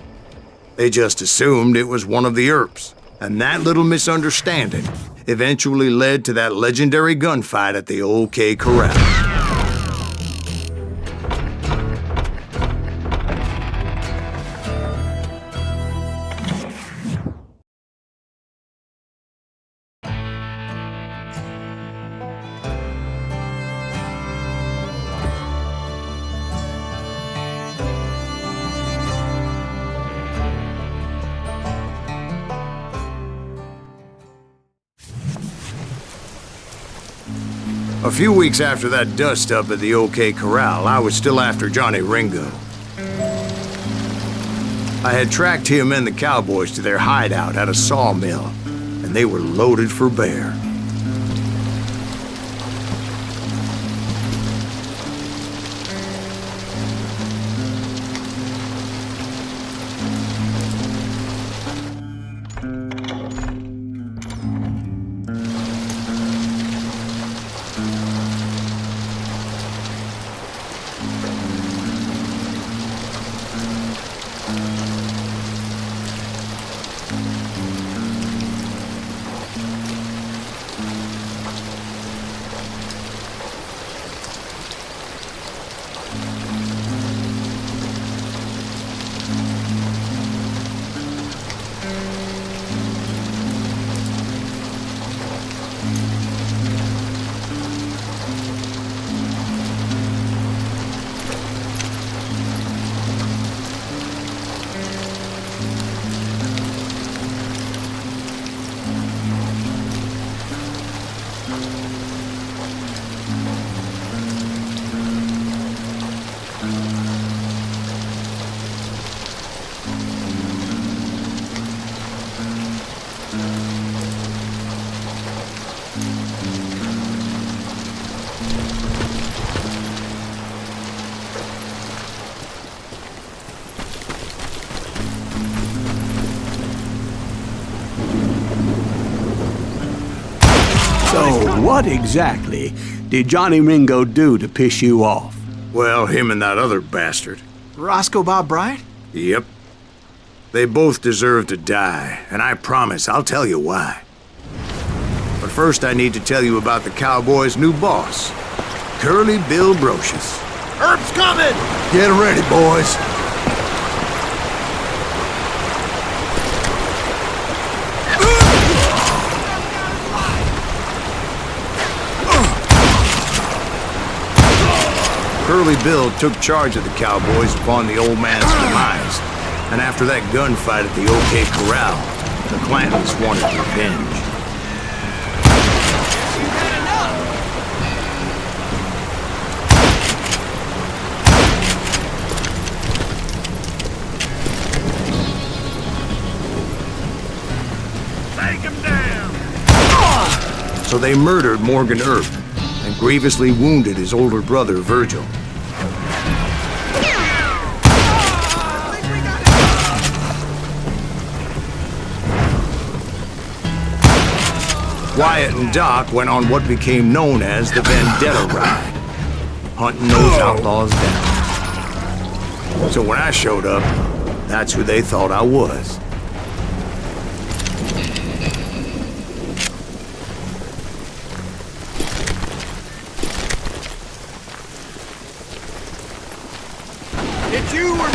They just assumed it was one of the Earps, and that little misunderstanding eventually led to that legendary gunfight at the OK Corral. A few weeks after that dust-up at the OK Corral, I was still after Johnny Ringo. I had tracked him and the cowboys to their hideout at a sawmill, and they were loaded for bear. So, what exactly did Johnny Ringo do to piss you off? Well, him and that other bastard. Roscoe Bob Bryant? Yep. They both deserve to die, and I promise I'll tell you why. But first I need to tell you about the Cowboys' new boss, Curly Bill Brocious. Herb's coming! Get ready, boys. Curly Bill took charge of the Cowboys upon the old man's demise, and after that gunfight at the OK Corral, the Clantons wanted revenge. Take him down! So they murdered Morgan Earp and grievously wounded his older brother, Virgil. Wyatt and Doc went on what became known as the Vendetta Ride, hunting those outlaws down. So when I showed up, that's who they thought I was. It's you or me!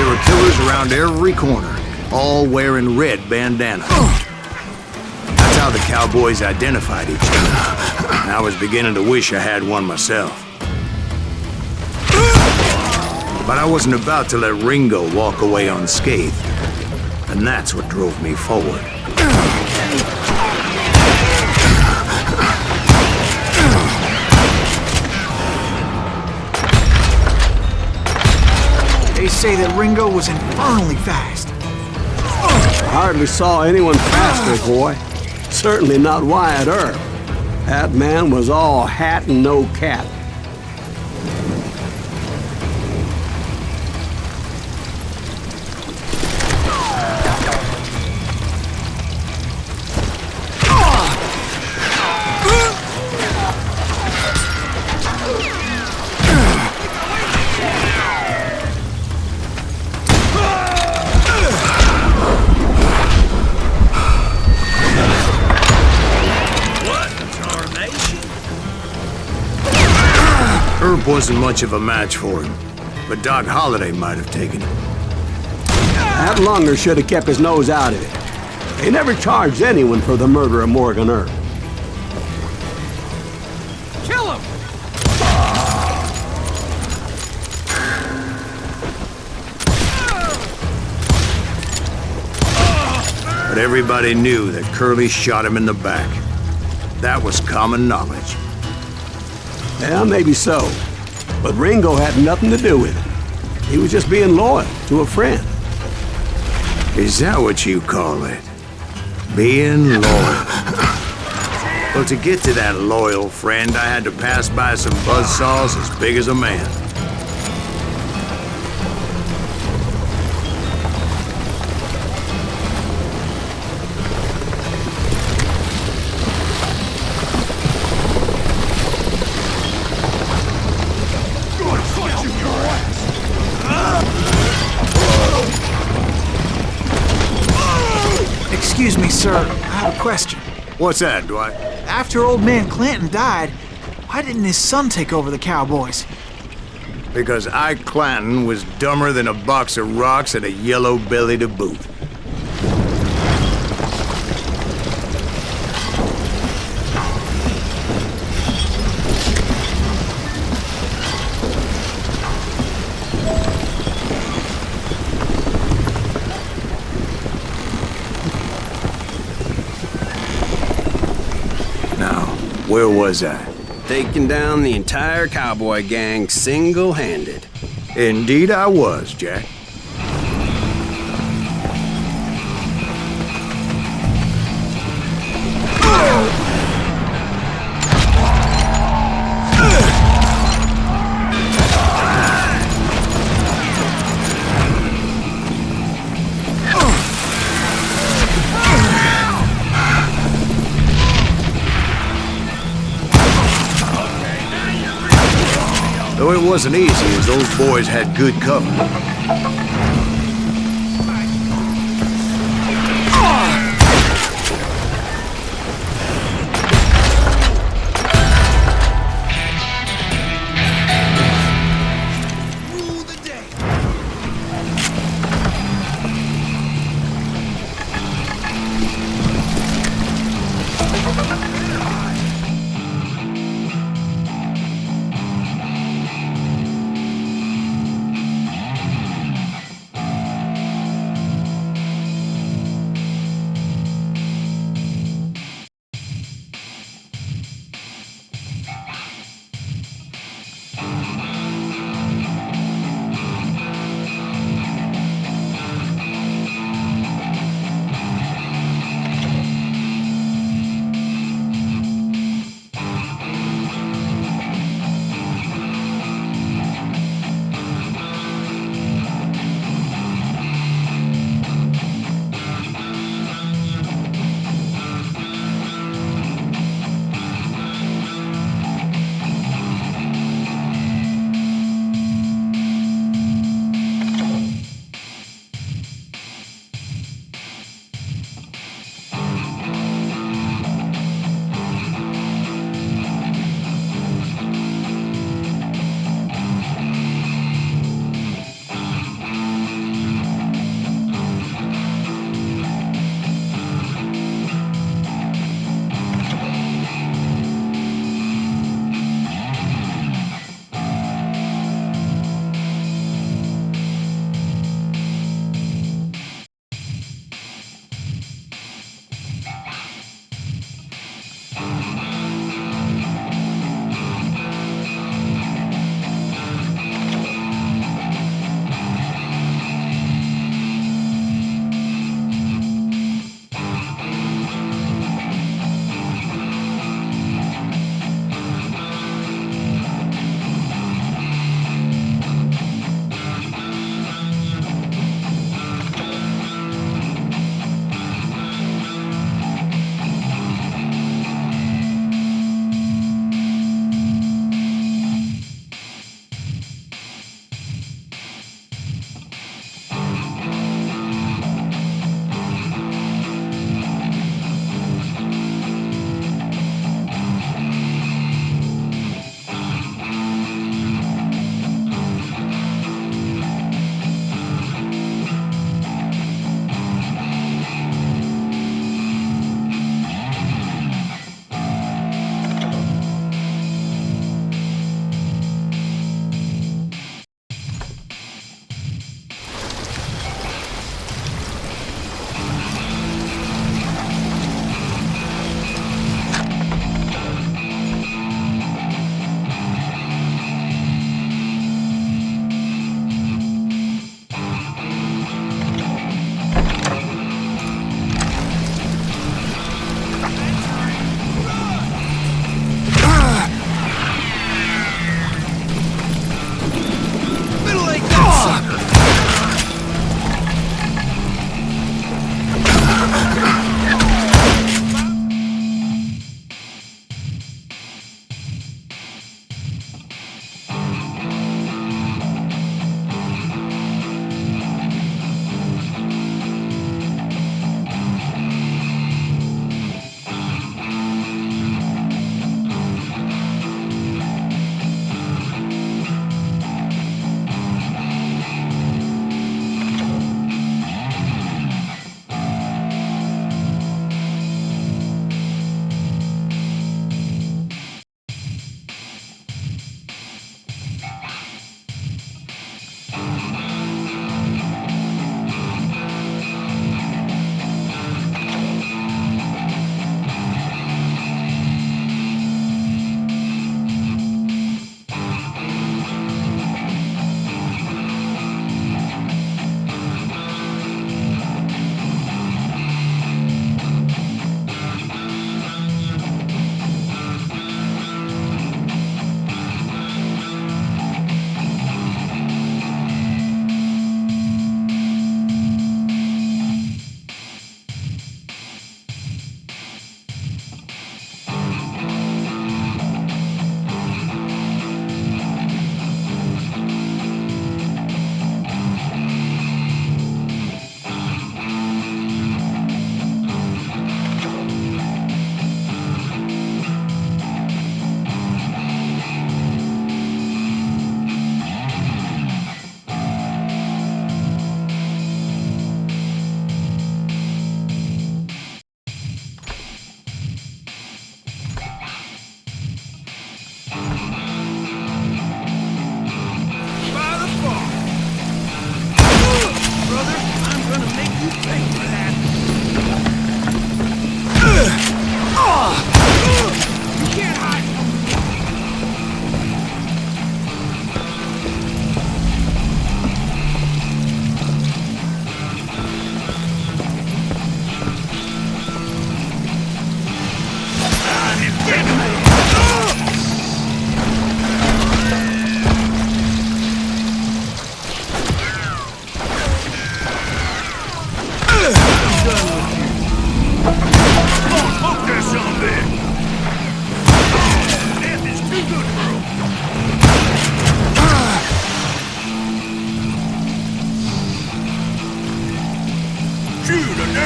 There were killers around every corner, all wearing red bandanas. That's how the cowboys identified each other. I was beginning to wish I had one myself. But I wasn't about to let Ringo walk away unscathed. And that's what drove me forward. They say that Ringo was infernally fast. I hardly saw anyone faster, boy. Certainly not Wyatt Earp. That man was all hat and no cat. Earp wasn't much of a match for him, but Doc Holliday might have taken it. That lunger should have kept his nose out of it. They never charged anyone for the murder of Morgan Earp. Kill him! But everybody knew that Curly shot him in the back. That was common knowledge. Yeah, maybe so. But Ringo had nothing to do with it. He was just being loyal to a friend. Is that what you call it? Being loyal? Well, to get to that loyal friend, I had to pass by some buzzsaws as big as a man. Excuse me, sir. I have a question. What's that, Dwight? After old man Clanton died, why didn't his son take over the Cowboys? Because Ike Clanton was dumber than a box of rocks and a yellow belly to boot. Where was I? Taking down the entire cowboy gang single-handed. Indeed I was, Jack. Though it wasn't easy, as those boys had good cover.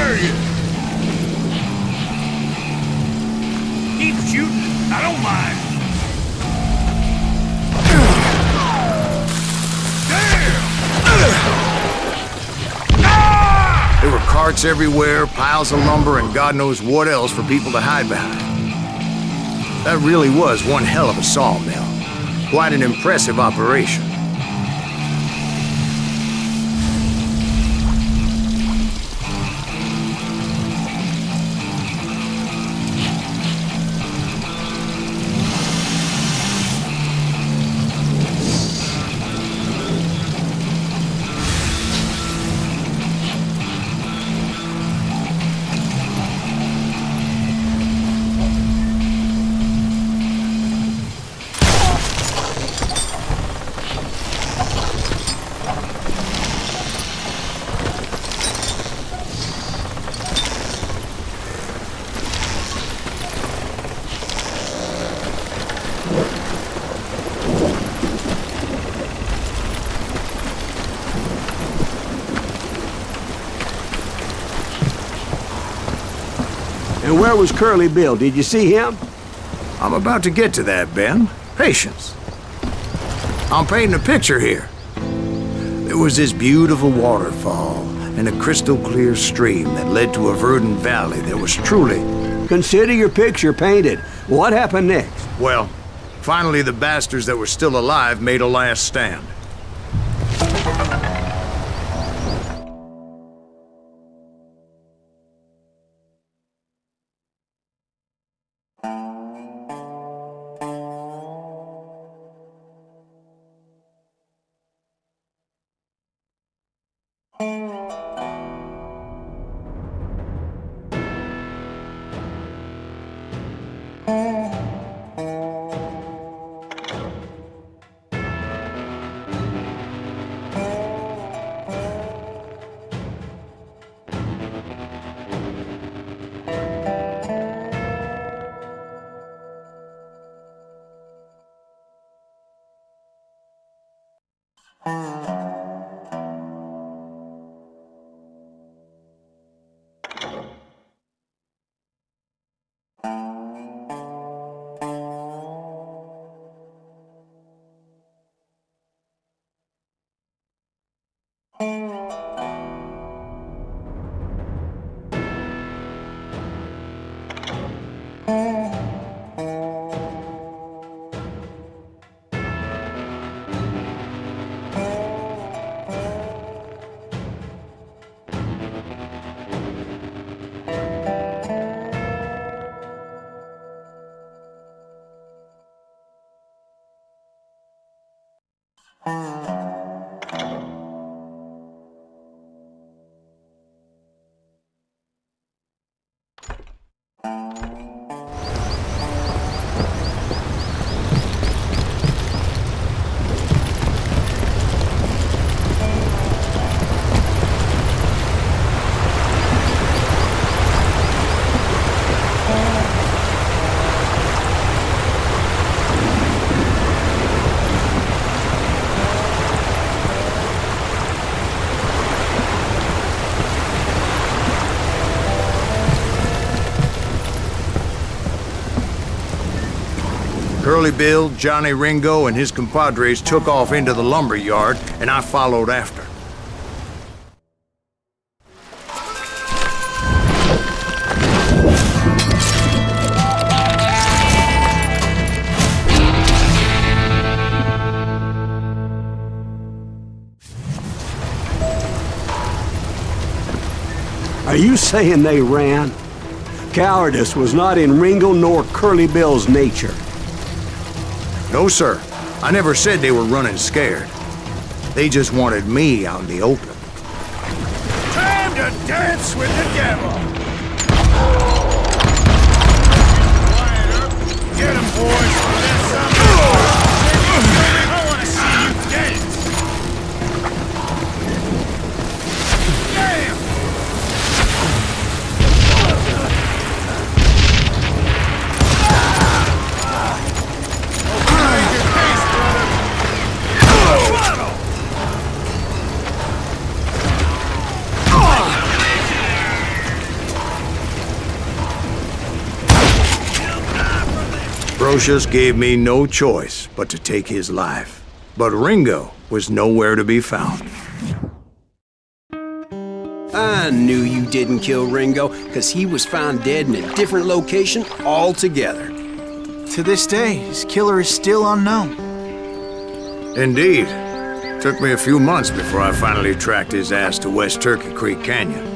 dare you? Keep shooting. I don't mind. Damn! There were carts everywhere, piles of lumber, and God knows what else for people to hide behind. That really was one hell of a sawmill. Quite an impressive operation. And where was Curly Bill? Did you see him? I'm about to get to that, Ben. Patience. I'm painting a picture here. There was this beautiful waterfall and a crystal clear stream that led to a verdant valley that was truly... Consider your picture painted. What happened next? Well, finally the bastards that were still alive made a last stand. Curly Bill, Johnny Ringo, and his compadres took off into the lumber yard, and I followed after. Are you saying they ran? Cowardice was not in Ringo nor Curly Bill's nature. No, sir. I never said they were running scared. They just wanted me out in the open. Time to dance with the devil! Quiet up. Get 'em, boys. There's something. I want to see you dance! Damn! Aloysius gave me no choice but to take his life. But Ringo was nowhere to be found. I knew you didn't kill Ringo, because he was found dead in a different location altogether. To this day, his killer is still unknown. Indeed. Took me a few months before I finally tracked his ass to West Turkey Creek Canyon.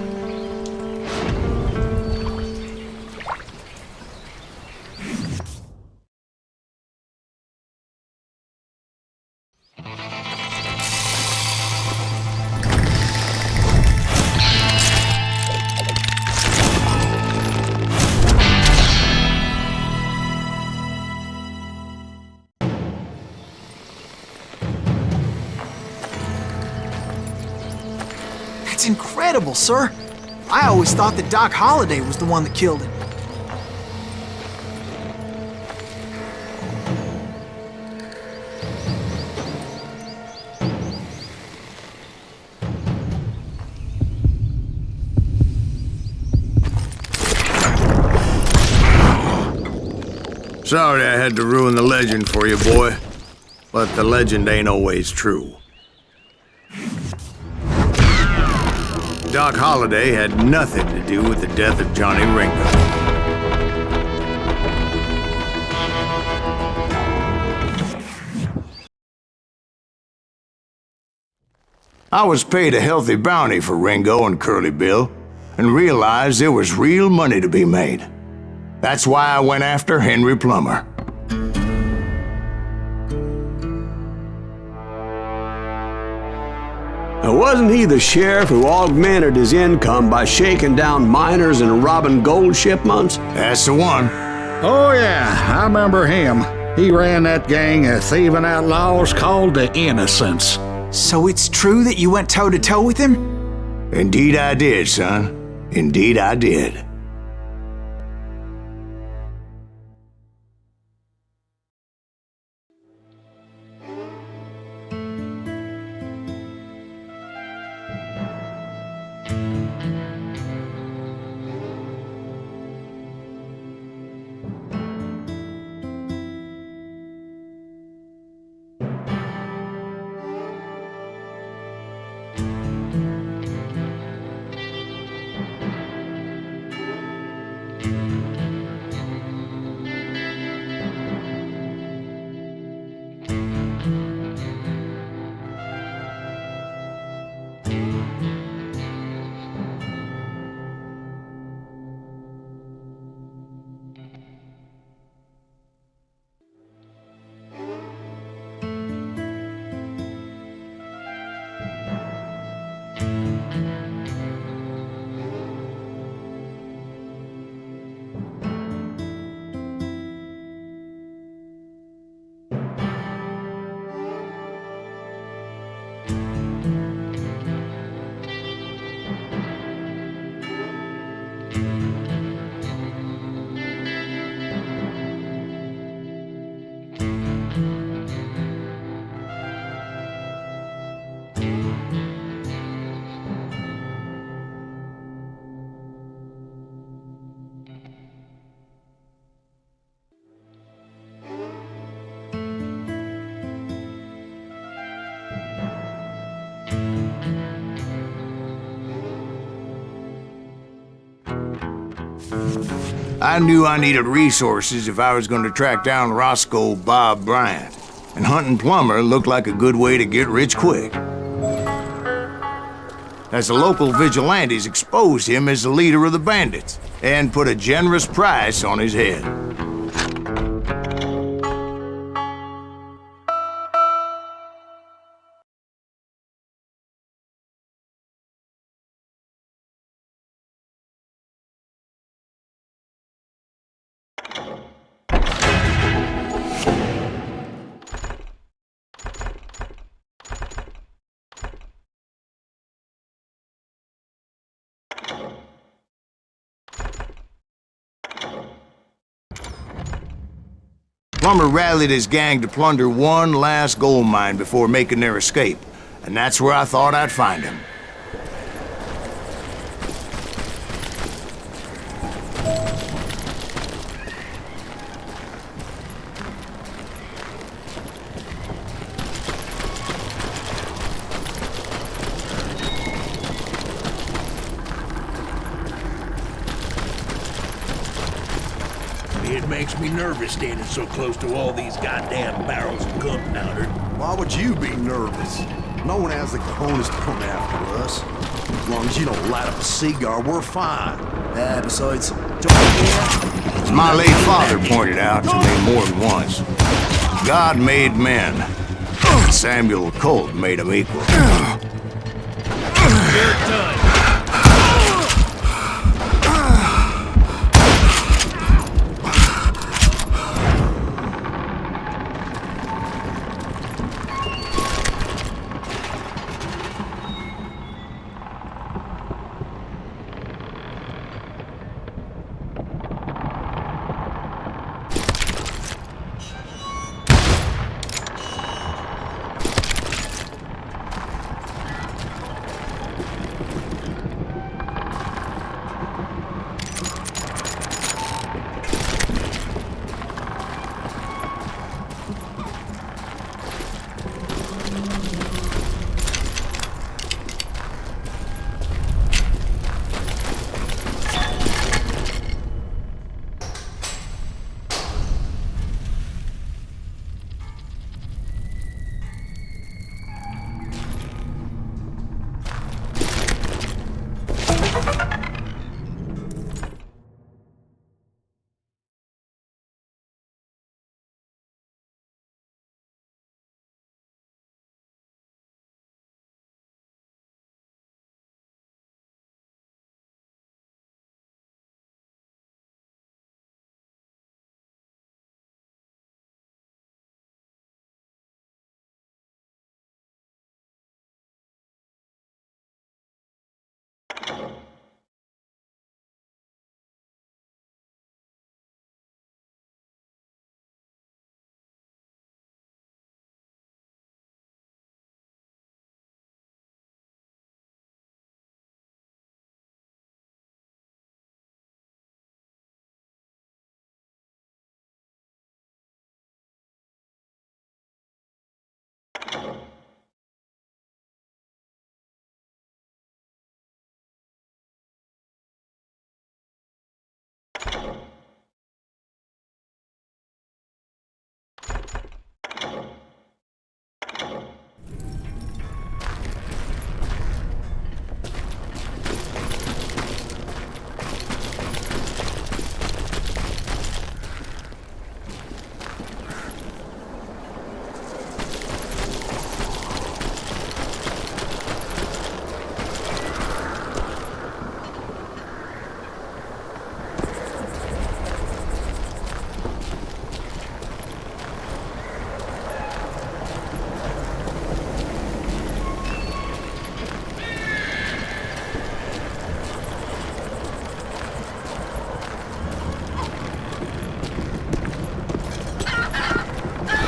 That's incredible, sir. I always thought that Doc Holliday was the one that killed him. Sorry I had to ruin the legend for you, boy. But the legend ain't always true. Doc Holliday had nothing to do with the death of Johnny Ringo. I was paid a healthy bounty for Ringo and Curly Bill, and realized there was real money to be made. That's why I went after Henry Plummer. Now, wasn't he the sheriff who augmented his income by shaking down miners and robbing gold shipments? That's the one. Oh, yeah, I remember him. He ran that gang of thieving outlaws called the Innocents. So it's true that you went toe-to-toe with him? Indeed I did, son. Indeed I did. I knew I needed resources if I was going to track down Roscoe Bob Bryant, and hunting Plummer looked like a good way to get rich quick. As the local vigilantes exposed him as the leader of the bandits, and put a generous price on his head. Plummer rallied his gang to plunder one last gold mine before making their escape, and that's where I thought I'd find him. It makes me nervous standing so close to all these goddamn barrels of gunpowder. Why would you be nervous? No one has the cojones to come after us. As long as you don't light up a cigar, we're fine. Besides, As my late father pointed out to me more than once, God made men. Samuel Colt made them equal. you're done.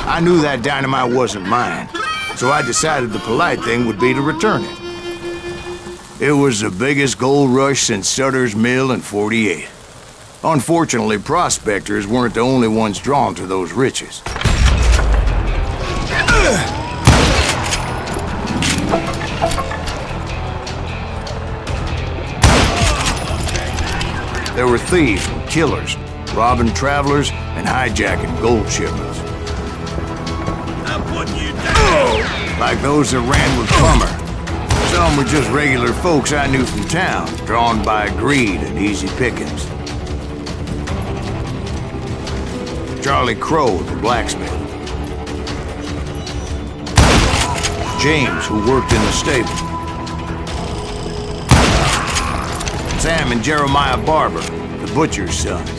I knew that dynamite wasn't mine, so I decided the polite thing would be to return it. It was the biggest gold rush since Sutter's Mill in '48. Unfortunately, prospectors weren't the only ones drawn to those riches. There were thieves and killers, robbing travelers and hijacking gold shipments. I'm putting you down. Like those that ran with Plummer. Some were just regular folks I knew from town, drawn by greed and easy pickings. Charlie Crow, the blacksmith. James, who worked in the stable. Sam and Jeremiah Barber, the butcher's sons.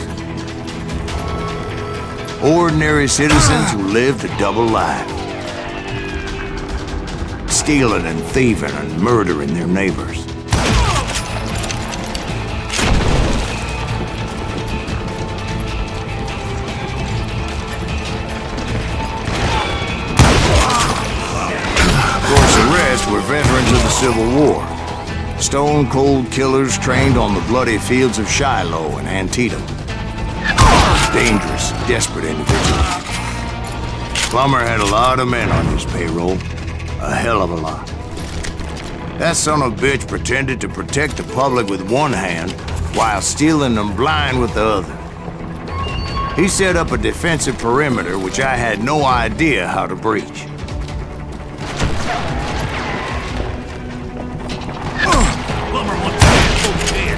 Ordinary citizens who lived a double life. Stealing and thieving and murdering their neighbors. Of course, the rest were veterans of the Civil War. Stone-cold killers trained on the bloody fields of Shiloh and Antietam. Dangerous, desperate individuals. Plummer had a lot of men on his payroll. A hell of a lot. That son of a bitch pretended to protect the public with one hand while stealing them blind with the other. He set up a defensive perimeter which I had no idea how to breach. Plumber wants to get over there.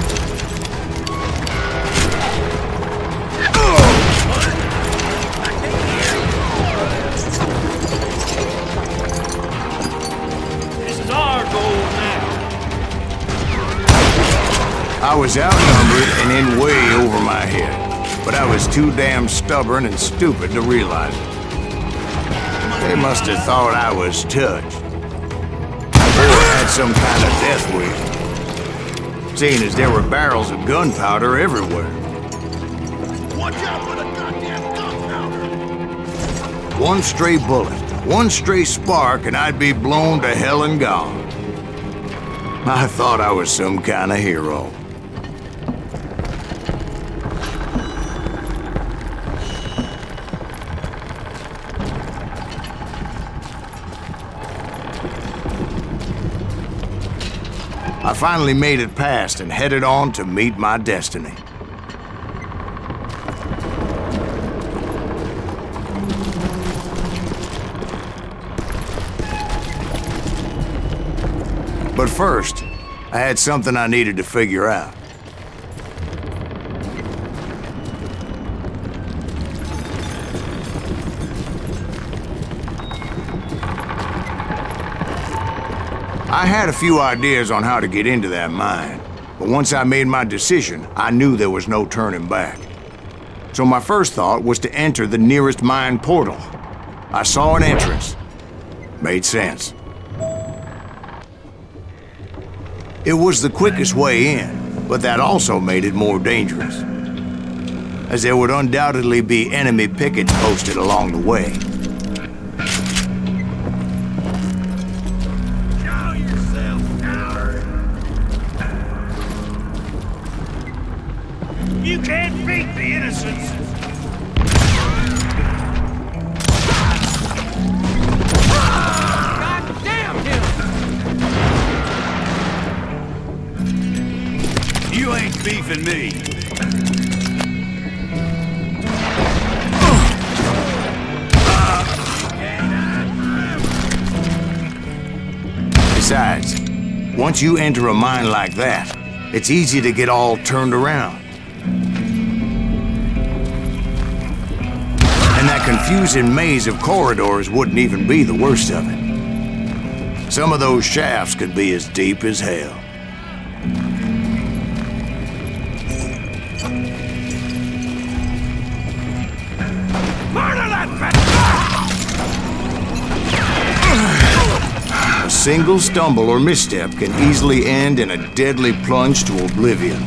This is our goal now. I was outnumbered and in way over my head, but I was too damn stubborn and stupid to realize it. They must have thought I was touched. Or had some kind of death wish, seeing as there were barrels of gunpowder everywhere. Watch out for the goddamn gunpowder! One stray bullet, one stray spark, and I'd be blown to hell and gone. I thought I was some kind of hero. I finally made it past and headed on to meet my destiny. But first, I had something I needed to figure out. I had a few ideas on how to get into that mine, but once I made my decision, I knew there was no turning back. So my first thought was to enter the nearest mine portal. I saw an entrance. Made sense. It was the quickest way in, but that also made it more dangerous, as there would undoubtedly be enemy pickets posted along the way. You can't beat the innocents! God damn him! You ain't beefing me. Besides, once you enter a mine like that, it's easy to get all turned around. And that confusing maze of corridors wouldn't even be the worst of it. Some of those shafts could be as deep as hell. A single stumble or misstep can easily end in a deadly plunge to oblivion.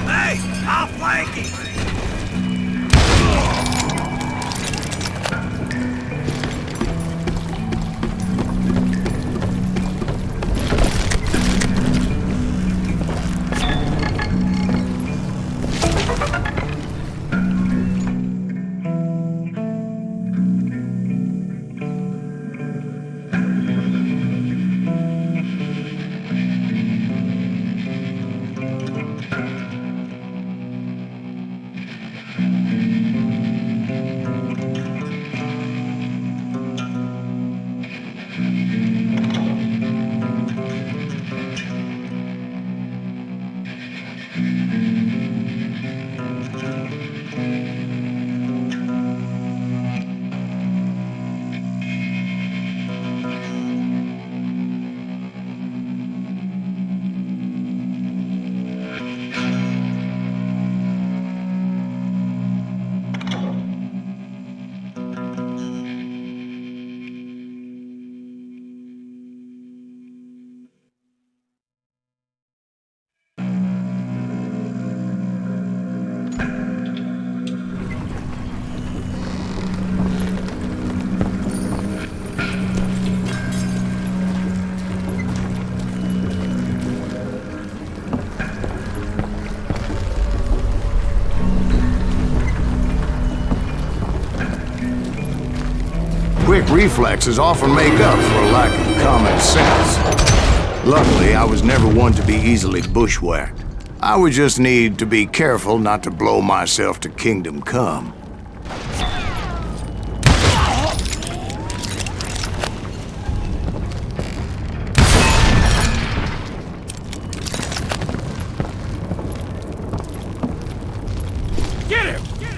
Hey, I'll flank him! Quick reflexes often make up for a lack of common sense. Luckily, I was never one to be easily bushwhacked. I would just need to be careful not to blow myself to Kingdom Come.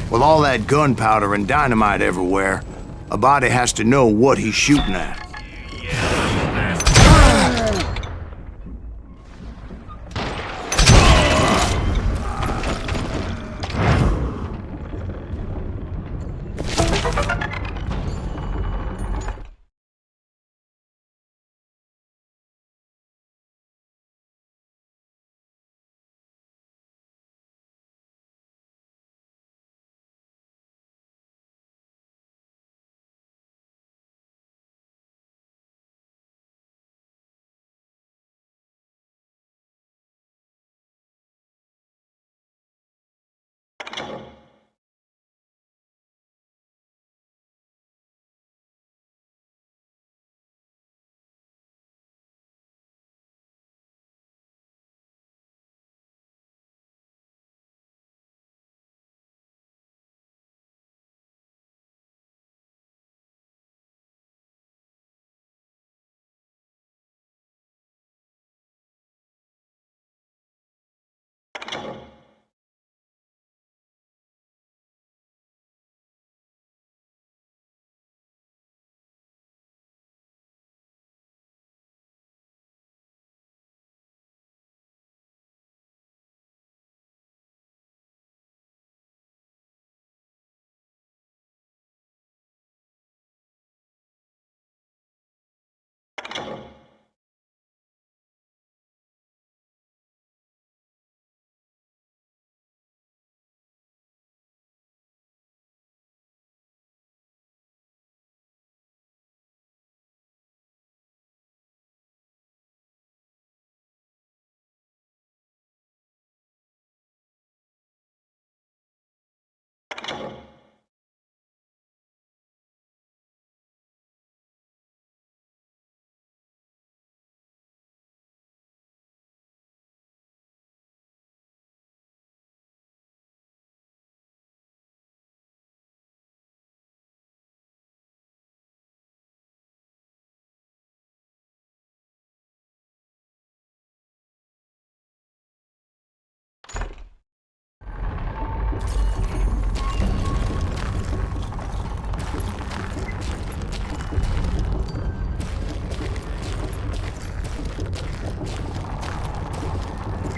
With all that gunpowder and dynamite everywhere, a body has to know what he's shooting at.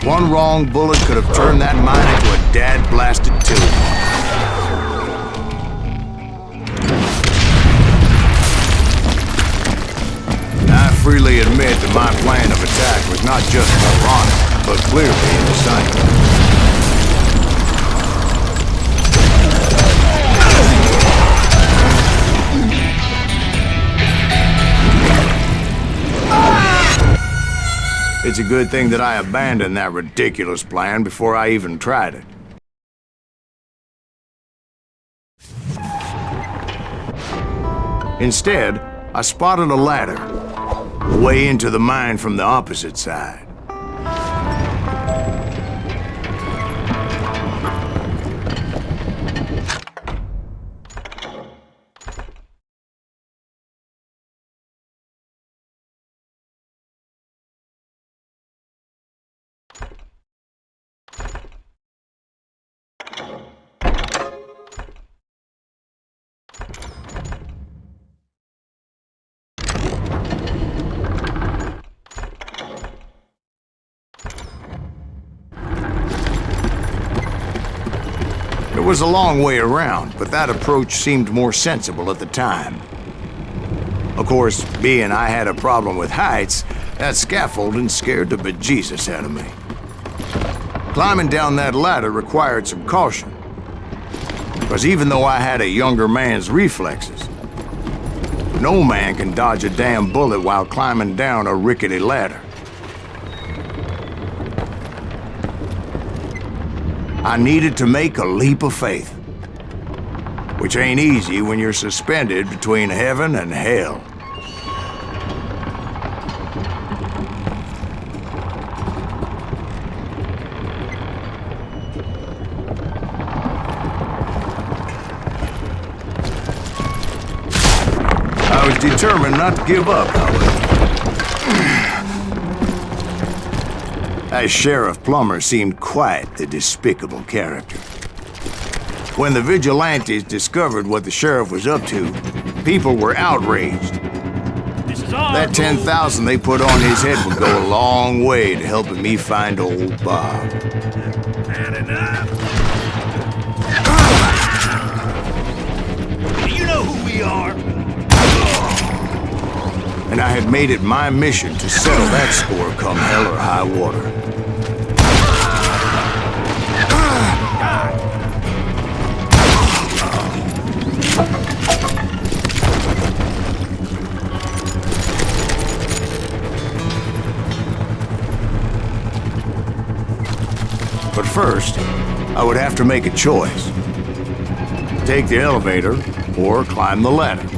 One wrong bullet could have turned that mine into a dad-blasted tomb. I freely admit that my plan of attack was not just moronic, but clearly indecisive. It's a good thing that I abandoned that ridiculous plan before I even tried it. Instead, I spotted a ladder, way into the mine from the opposite side. It was a long way around, but that approach seemed more sensible at the time. Of course, being I had a problem with heights, that scaffolding scared the bejesus out of me. Climbing down that ladder required some caution, because even though I had a younger man's reflexes, no man can dodge a damn bullet while climbing down a rickety ladder. I needed to make a leap of faith, which ain't easy when you're suspended between heaven and hell. determined not to give up, however. That Sheriff Plummer seemed quite the despicable character. When the vigilantes discovered what the sheriff was up to, people were outraged. That 10,000 they put on his head would go a long way to helping me find old Bob. Bad enough. You know who we are. And I had made it my mission to settle that score come hell or high water. But first, I would have to make a choice. Take the elevator or climb the ladder.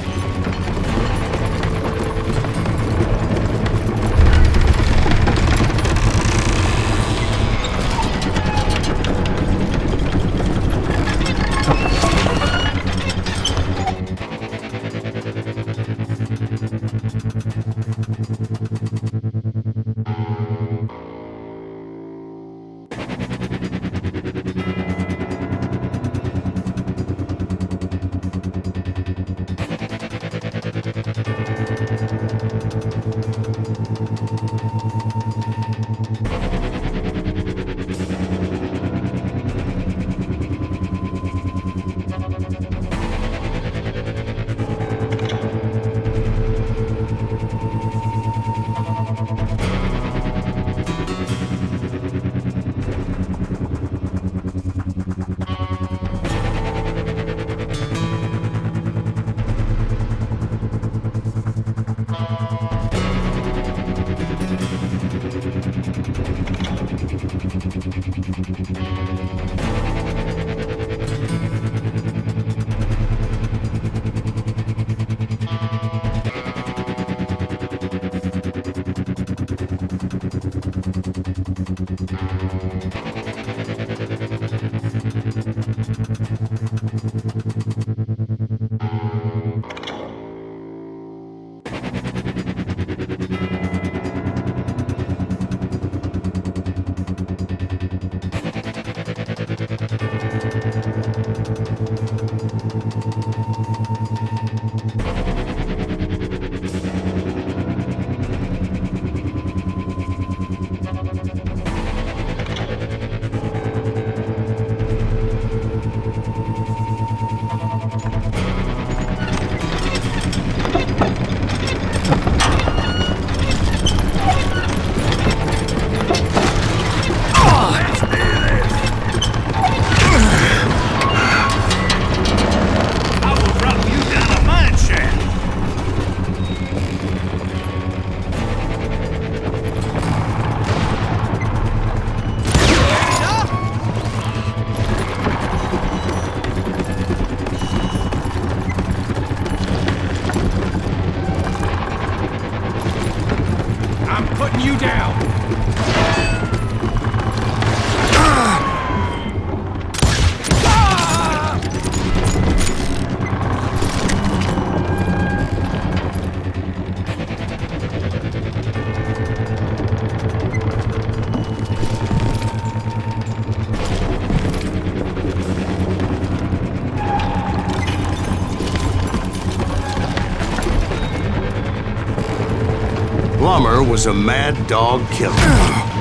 Plummer was a mad dog killer,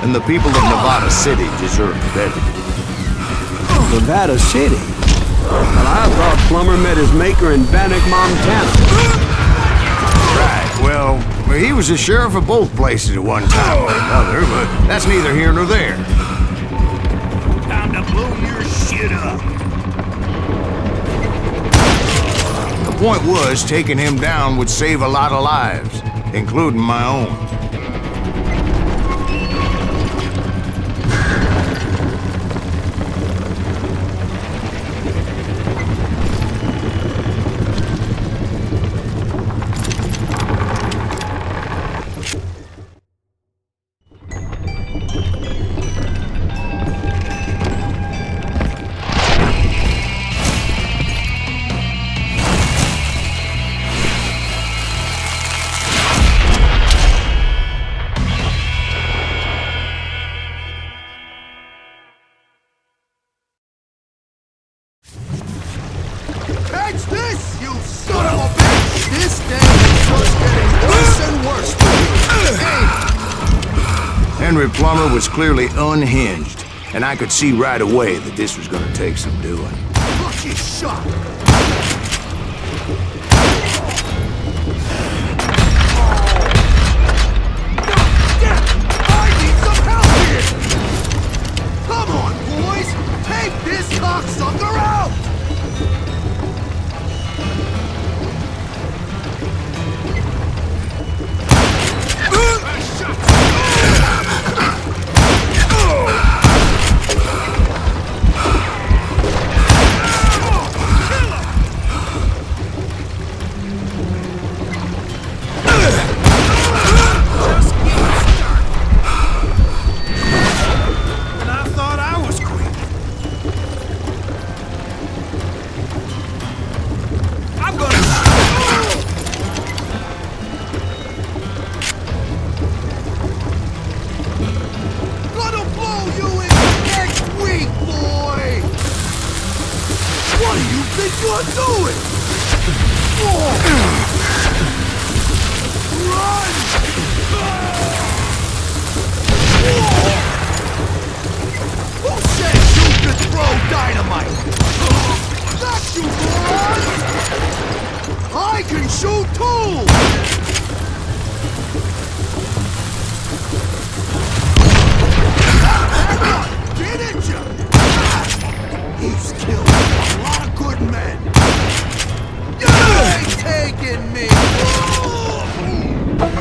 and the people of Nevada City deserved better. Nevada City? Well, I thought Plummer met his maker in Bannock, Montana. Right, well, he was the sheriff of both places at one time or another, but that's neither here nor there. Time to blow your shit up. The point was, taking him down would save a lot of lives, including my own. Henry Plummer was clearly unhinged, and I could see right away that this was gonna take some doing. Look, you shot! I need some help here! Come on, boys! Take this cocksucker out!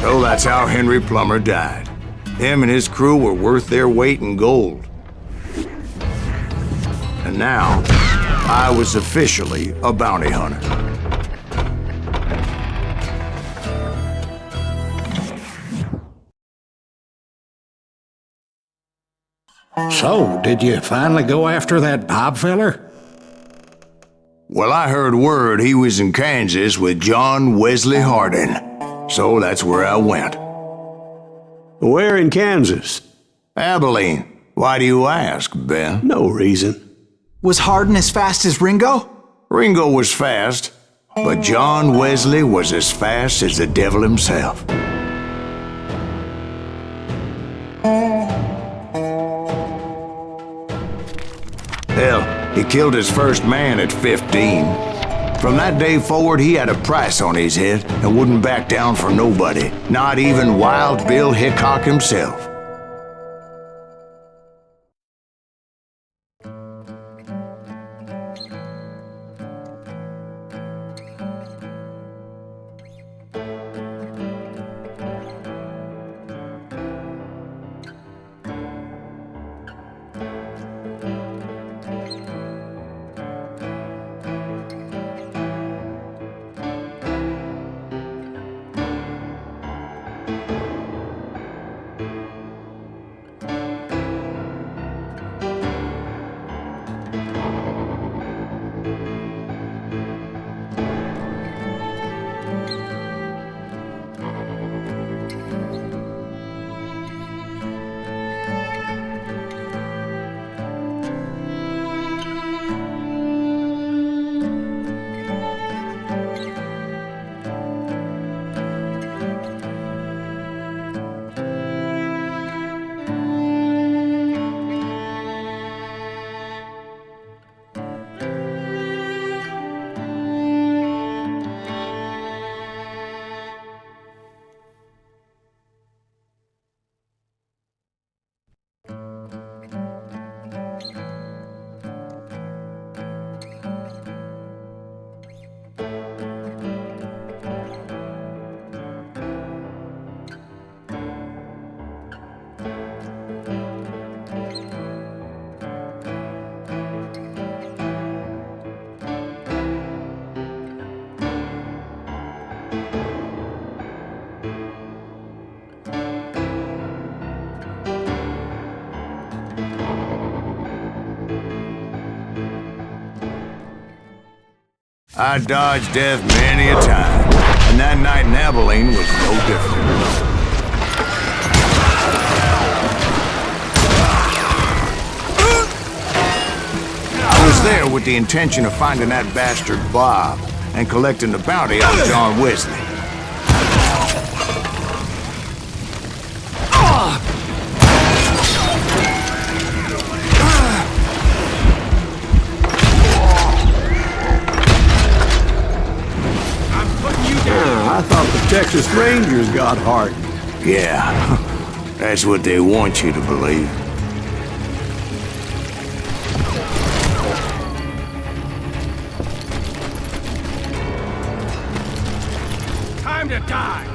So that's how Henry Plummer died. Him and his crew were worth their weight in gold. And now, I was officially a bounty hunter. So, did you finally go after that Bob feller? Well, I heard word he was in Kansas with John Wesley Hardin. So that's where I went. Where in Kansas? Abilene. Why do you ask, Ben? No reason. Was Hardin as fast as Ringo? Ringo was fast, but John Wesley was as fast as the devil himself. Hell, he killed his first man at 15. From that day forward, he had a price on his head and wouldn't back down for nobody, not even Wild Bill Hickok himself. I dodged death many a time, and that night in Abilene was no different. I was there with the intention of finding that bastard Bob and collecting the bounty on John Wesley. the strangers got heart. Yeah, that's what they want you to believe. Time to die!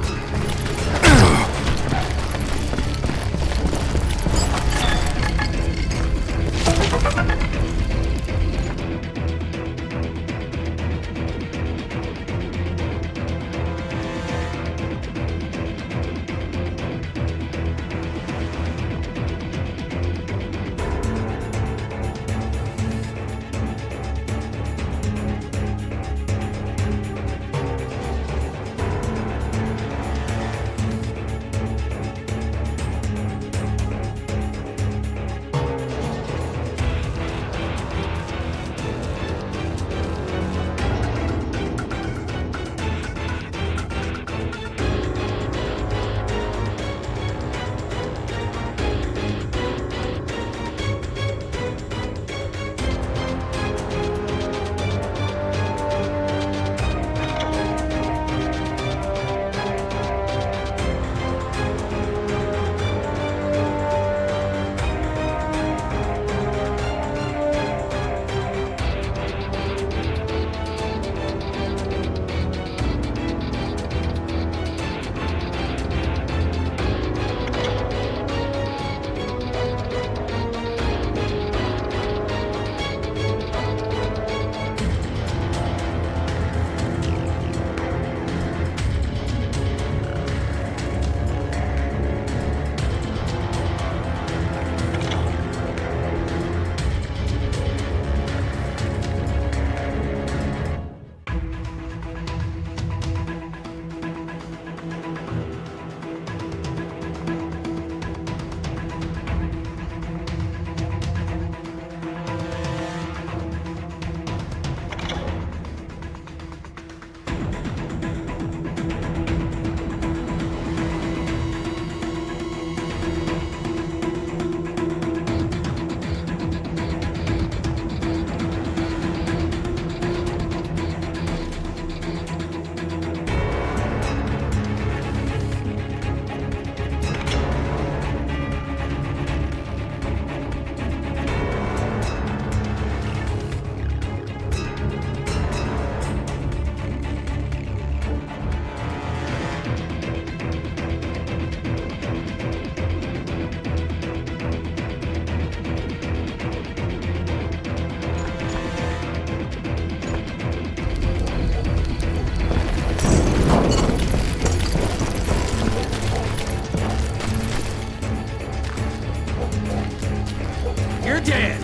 You're dead.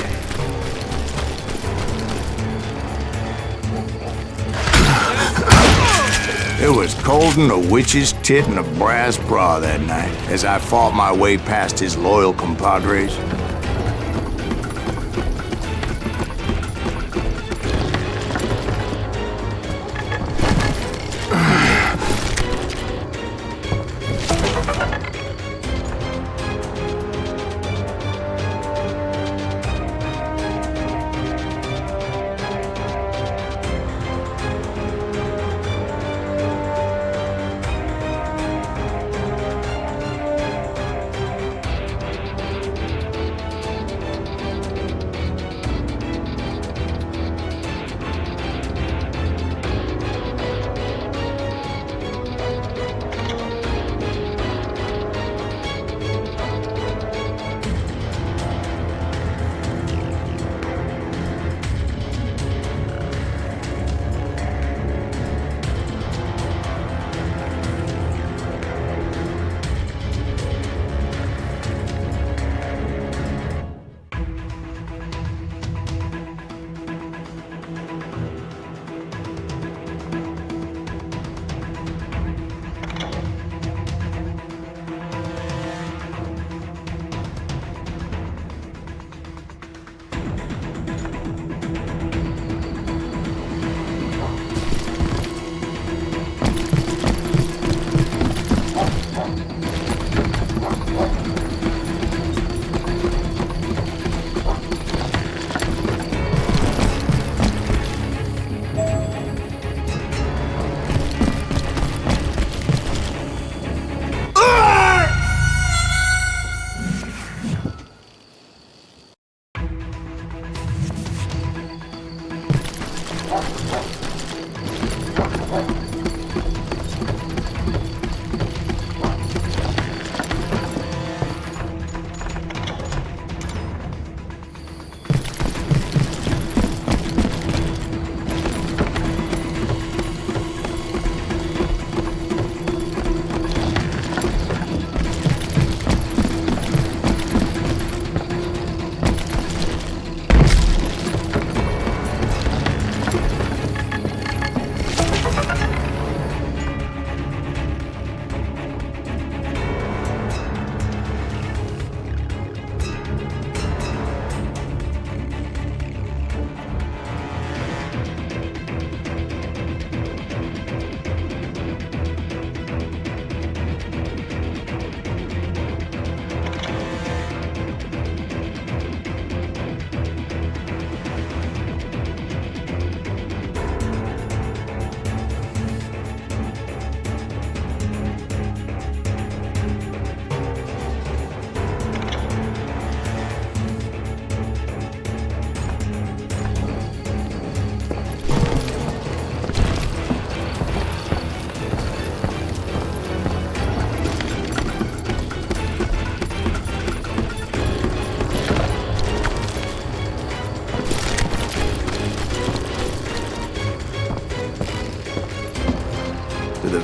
It was cold'n a witch's tit and a brass bra that night as I fought my way past his loyal compadres.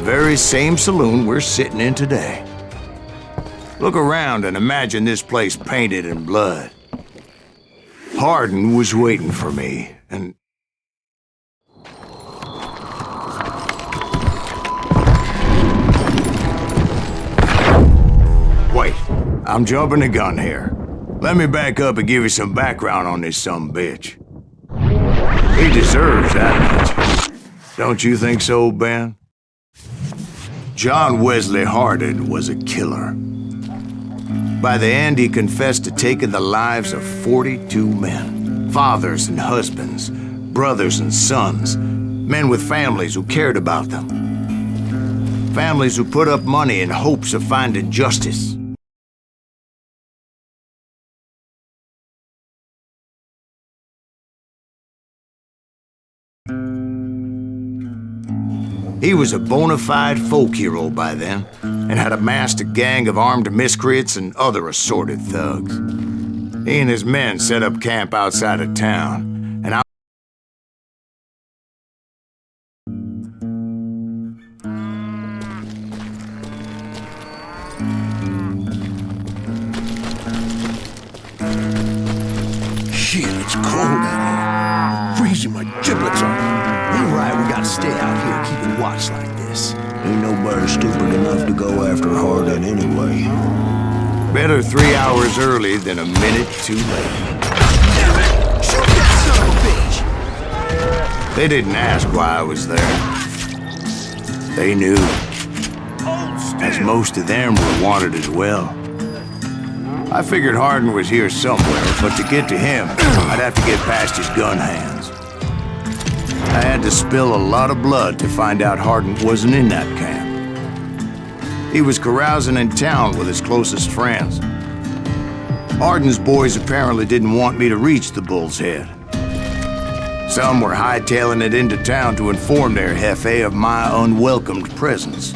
very same saloon we're sitting in today. Look around and imagine this place painted in blood. Hardin was waiting for me, and... Wait, I'm jumping the gun here. Let me back up and give you some background on this sumbitch. He deserves that much. Don't you think so, Ben? John Wesley Hardin was a killer. By the end, he confessed to taking the lives of 42 men. Fathers and husbands, brothers and sons, men with families who cared about them. Families who put up money in hopes of finding justice. He was a bona fide folk hero by then, and had amassed a gang of armed miscreants and other assorted thugs. He and his men set up camp outside of town, and Shit, it's cold out here. Freezing my giblets off. Ain't right, we gotta stay out here keeping watch like this. Ain't nobody stupid enough to go after Hardin anyway. better 3 hours early than a minute too late. Damn it! Shoot that son of a bitch! They didn't ask why I was there. They knew, as most of them were wanted as well. I figured Hardin was here somewhere, but to get to him, I'd have to get past his gun hands. I had to spill a lot of blood to find out Hardin wasn't in that camp. He was carousing in town with his closest friends. Hardin's boys apparently didn't want me to reach the Bull's Head. Some were hightailing it into town to inform their jefe of my unwelcomed presence.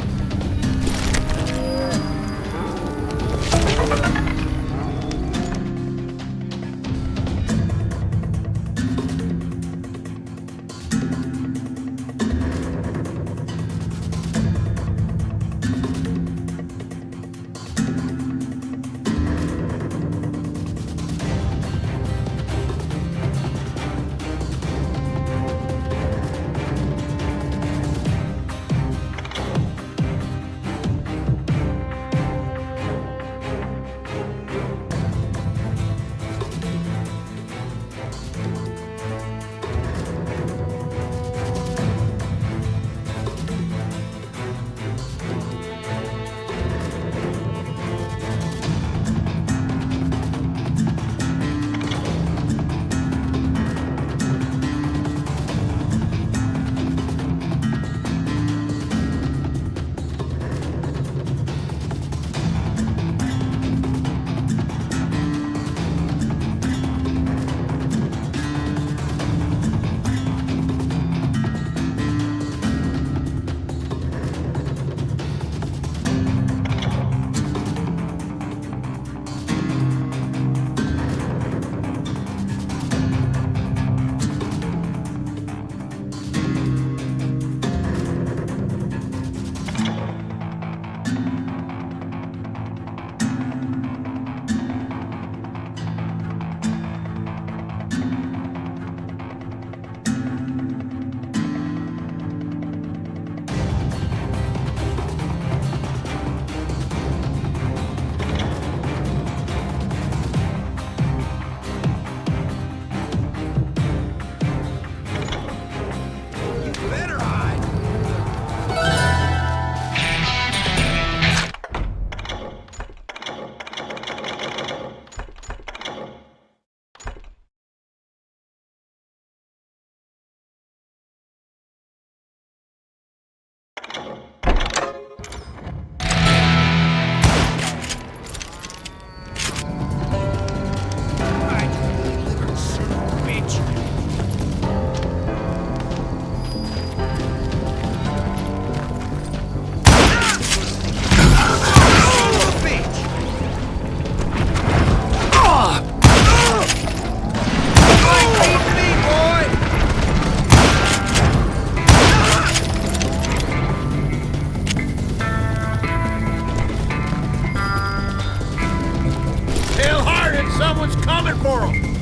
Someone's coming for him!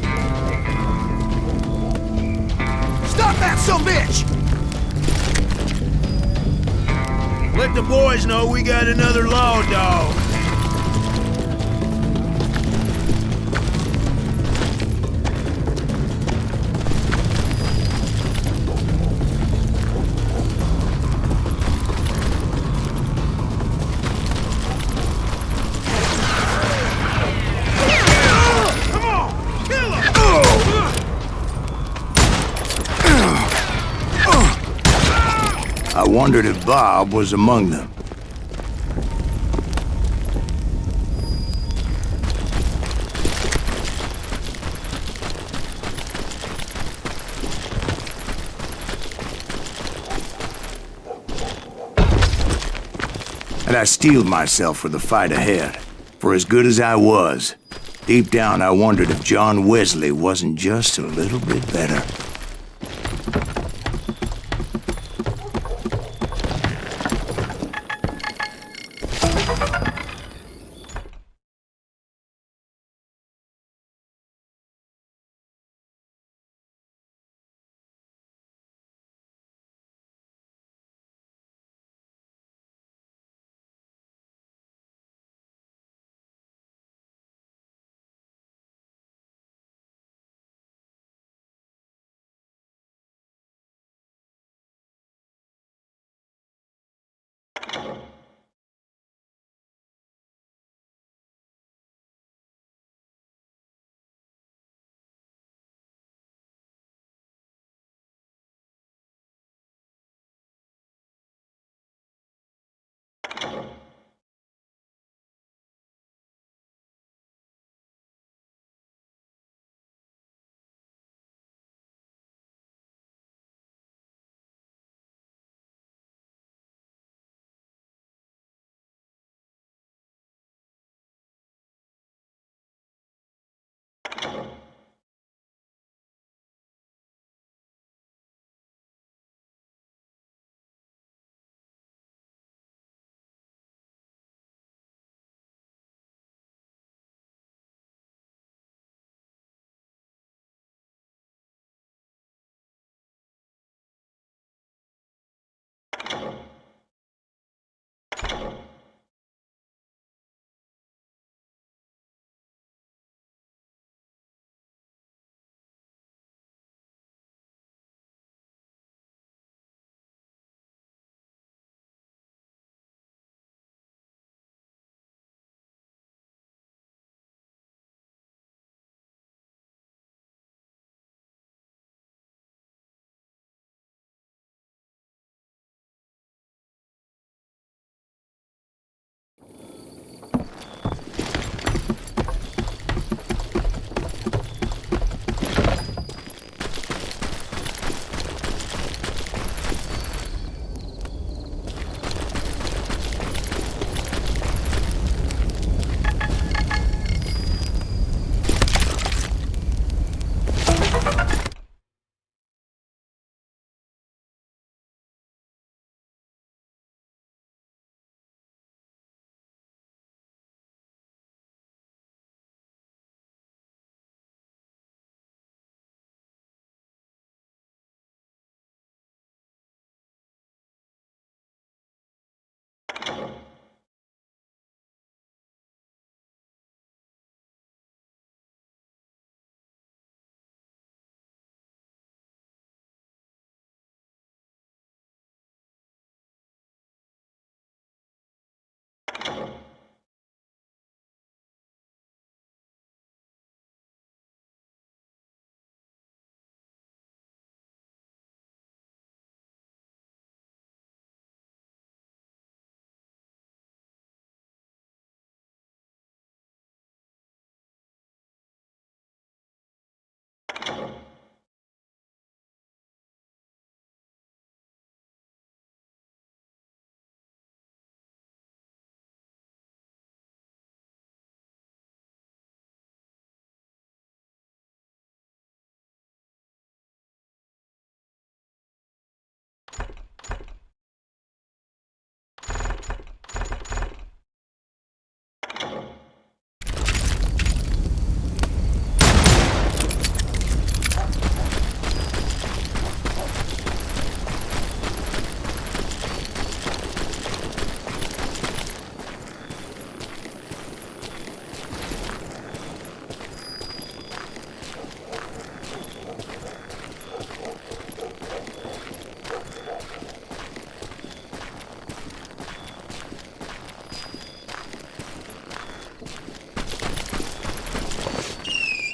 Stop that sumbitch! Let the boys know we got another law dog. I wondered if Bob was among them. And I steeled myself for the fight ahead. For as good as I was, deep down I wondered if John Wesley wasn't just a little bit better.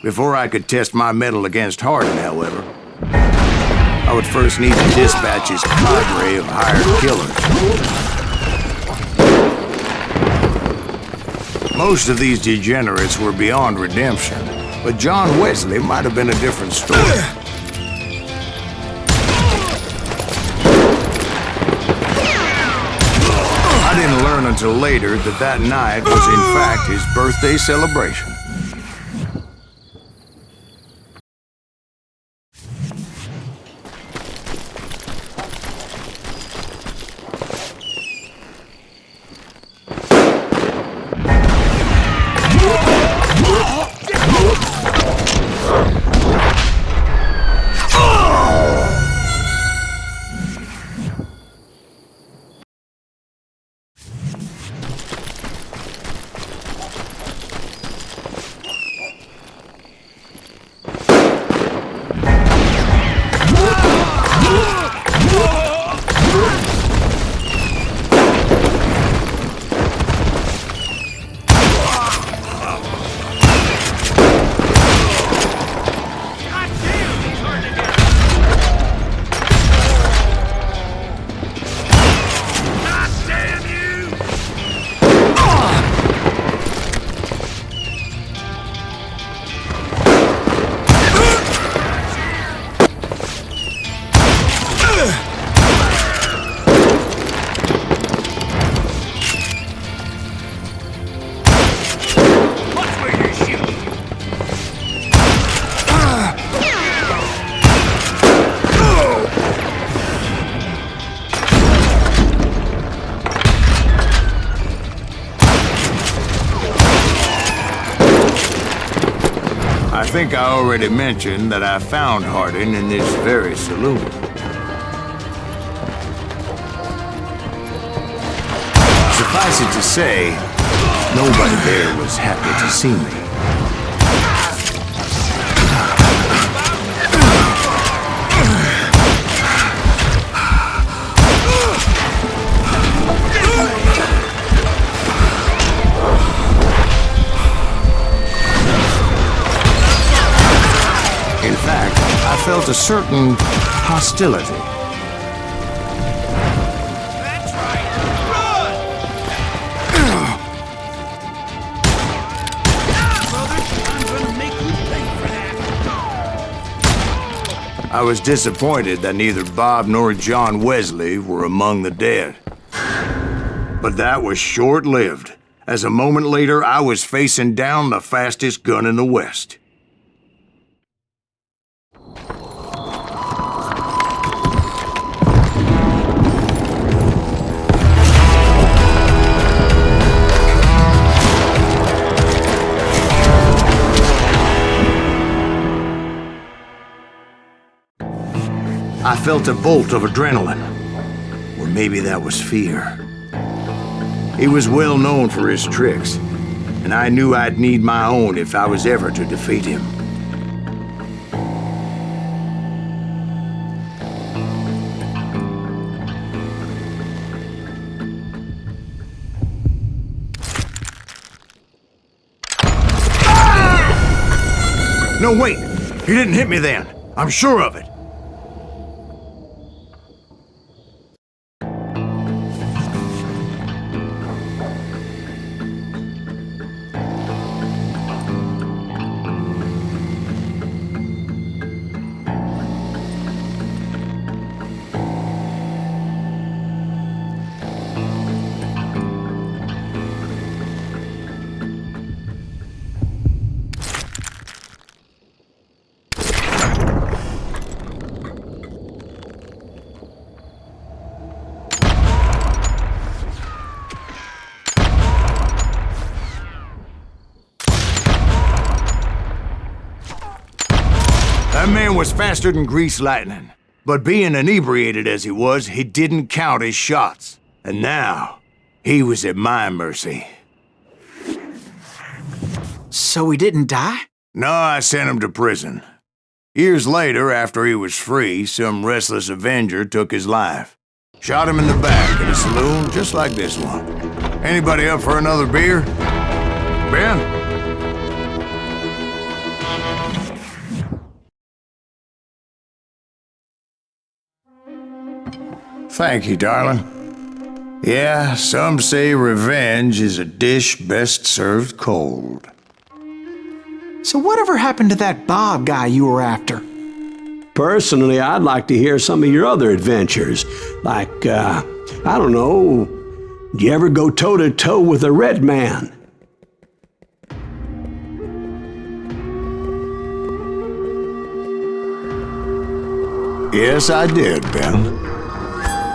Before I could test my mettle against Hardin, however, I would first need to dispatch his cadre of hired killers. Most of these degenerates were beyond redemption, but John Wesley might have been a different story. I didn't learn until later that that night was in fact his birthday celebration. I think I already mentioned that I found Hardin in this very saloon. Suffice it to say, nobody there was happy to see me. In fact, I felt a certain hostility. That's right. Run! Brother, I'm gonna make you pay for that. I was disappointed that neither Bob nor John Wesley were among the dead. But that was short-lived, as a moment later I was facing down the fastest gun in the West. I felt a bolt of adrenaline, or maybe that was fear. He was well known for his tricks, and I knew I'd need my own if I was ever to defeat him. No, wait! He didn't hit me then. I'm sure of it. That man was faster than greased lightning. But being inebriated as he was, he didn't count his shots. And now, he was at my mercy. So he didn't die? No, I sent him to prison. Years later, after he was free, some restless avenger took his life. Shot him in the back in a saloon just like this one. Anybody up for another beer? Ben? Thank you, darling. Yeah, some say revenge is a dish best served cold. So whatever happened to that Bob guy you were after? Personally, I'd like to hear some of your other adventures. Like, I don't know, did you ever go toe-to-toe with a red man? Yes, I did, Ben.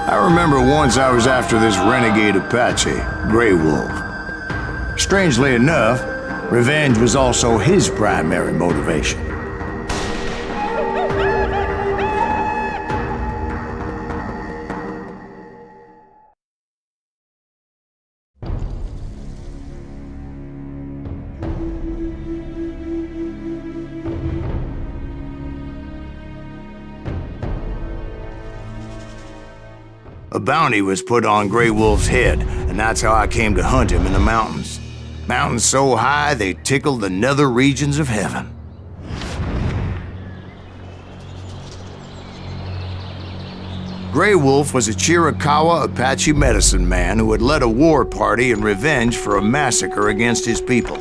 I remember once I was after this renegade Apache, Grey Wolf. Strangely enough, revenge was also his primary motivation. A bounty was put on Grey Wolf's head, and that's how I came to hunt him in the mountains. Mountains so high they tickled the nether regions of heaven. Grey Wolf was a Chiricahua Apache medicine man who had led a war party in revenge for a massacre against his people.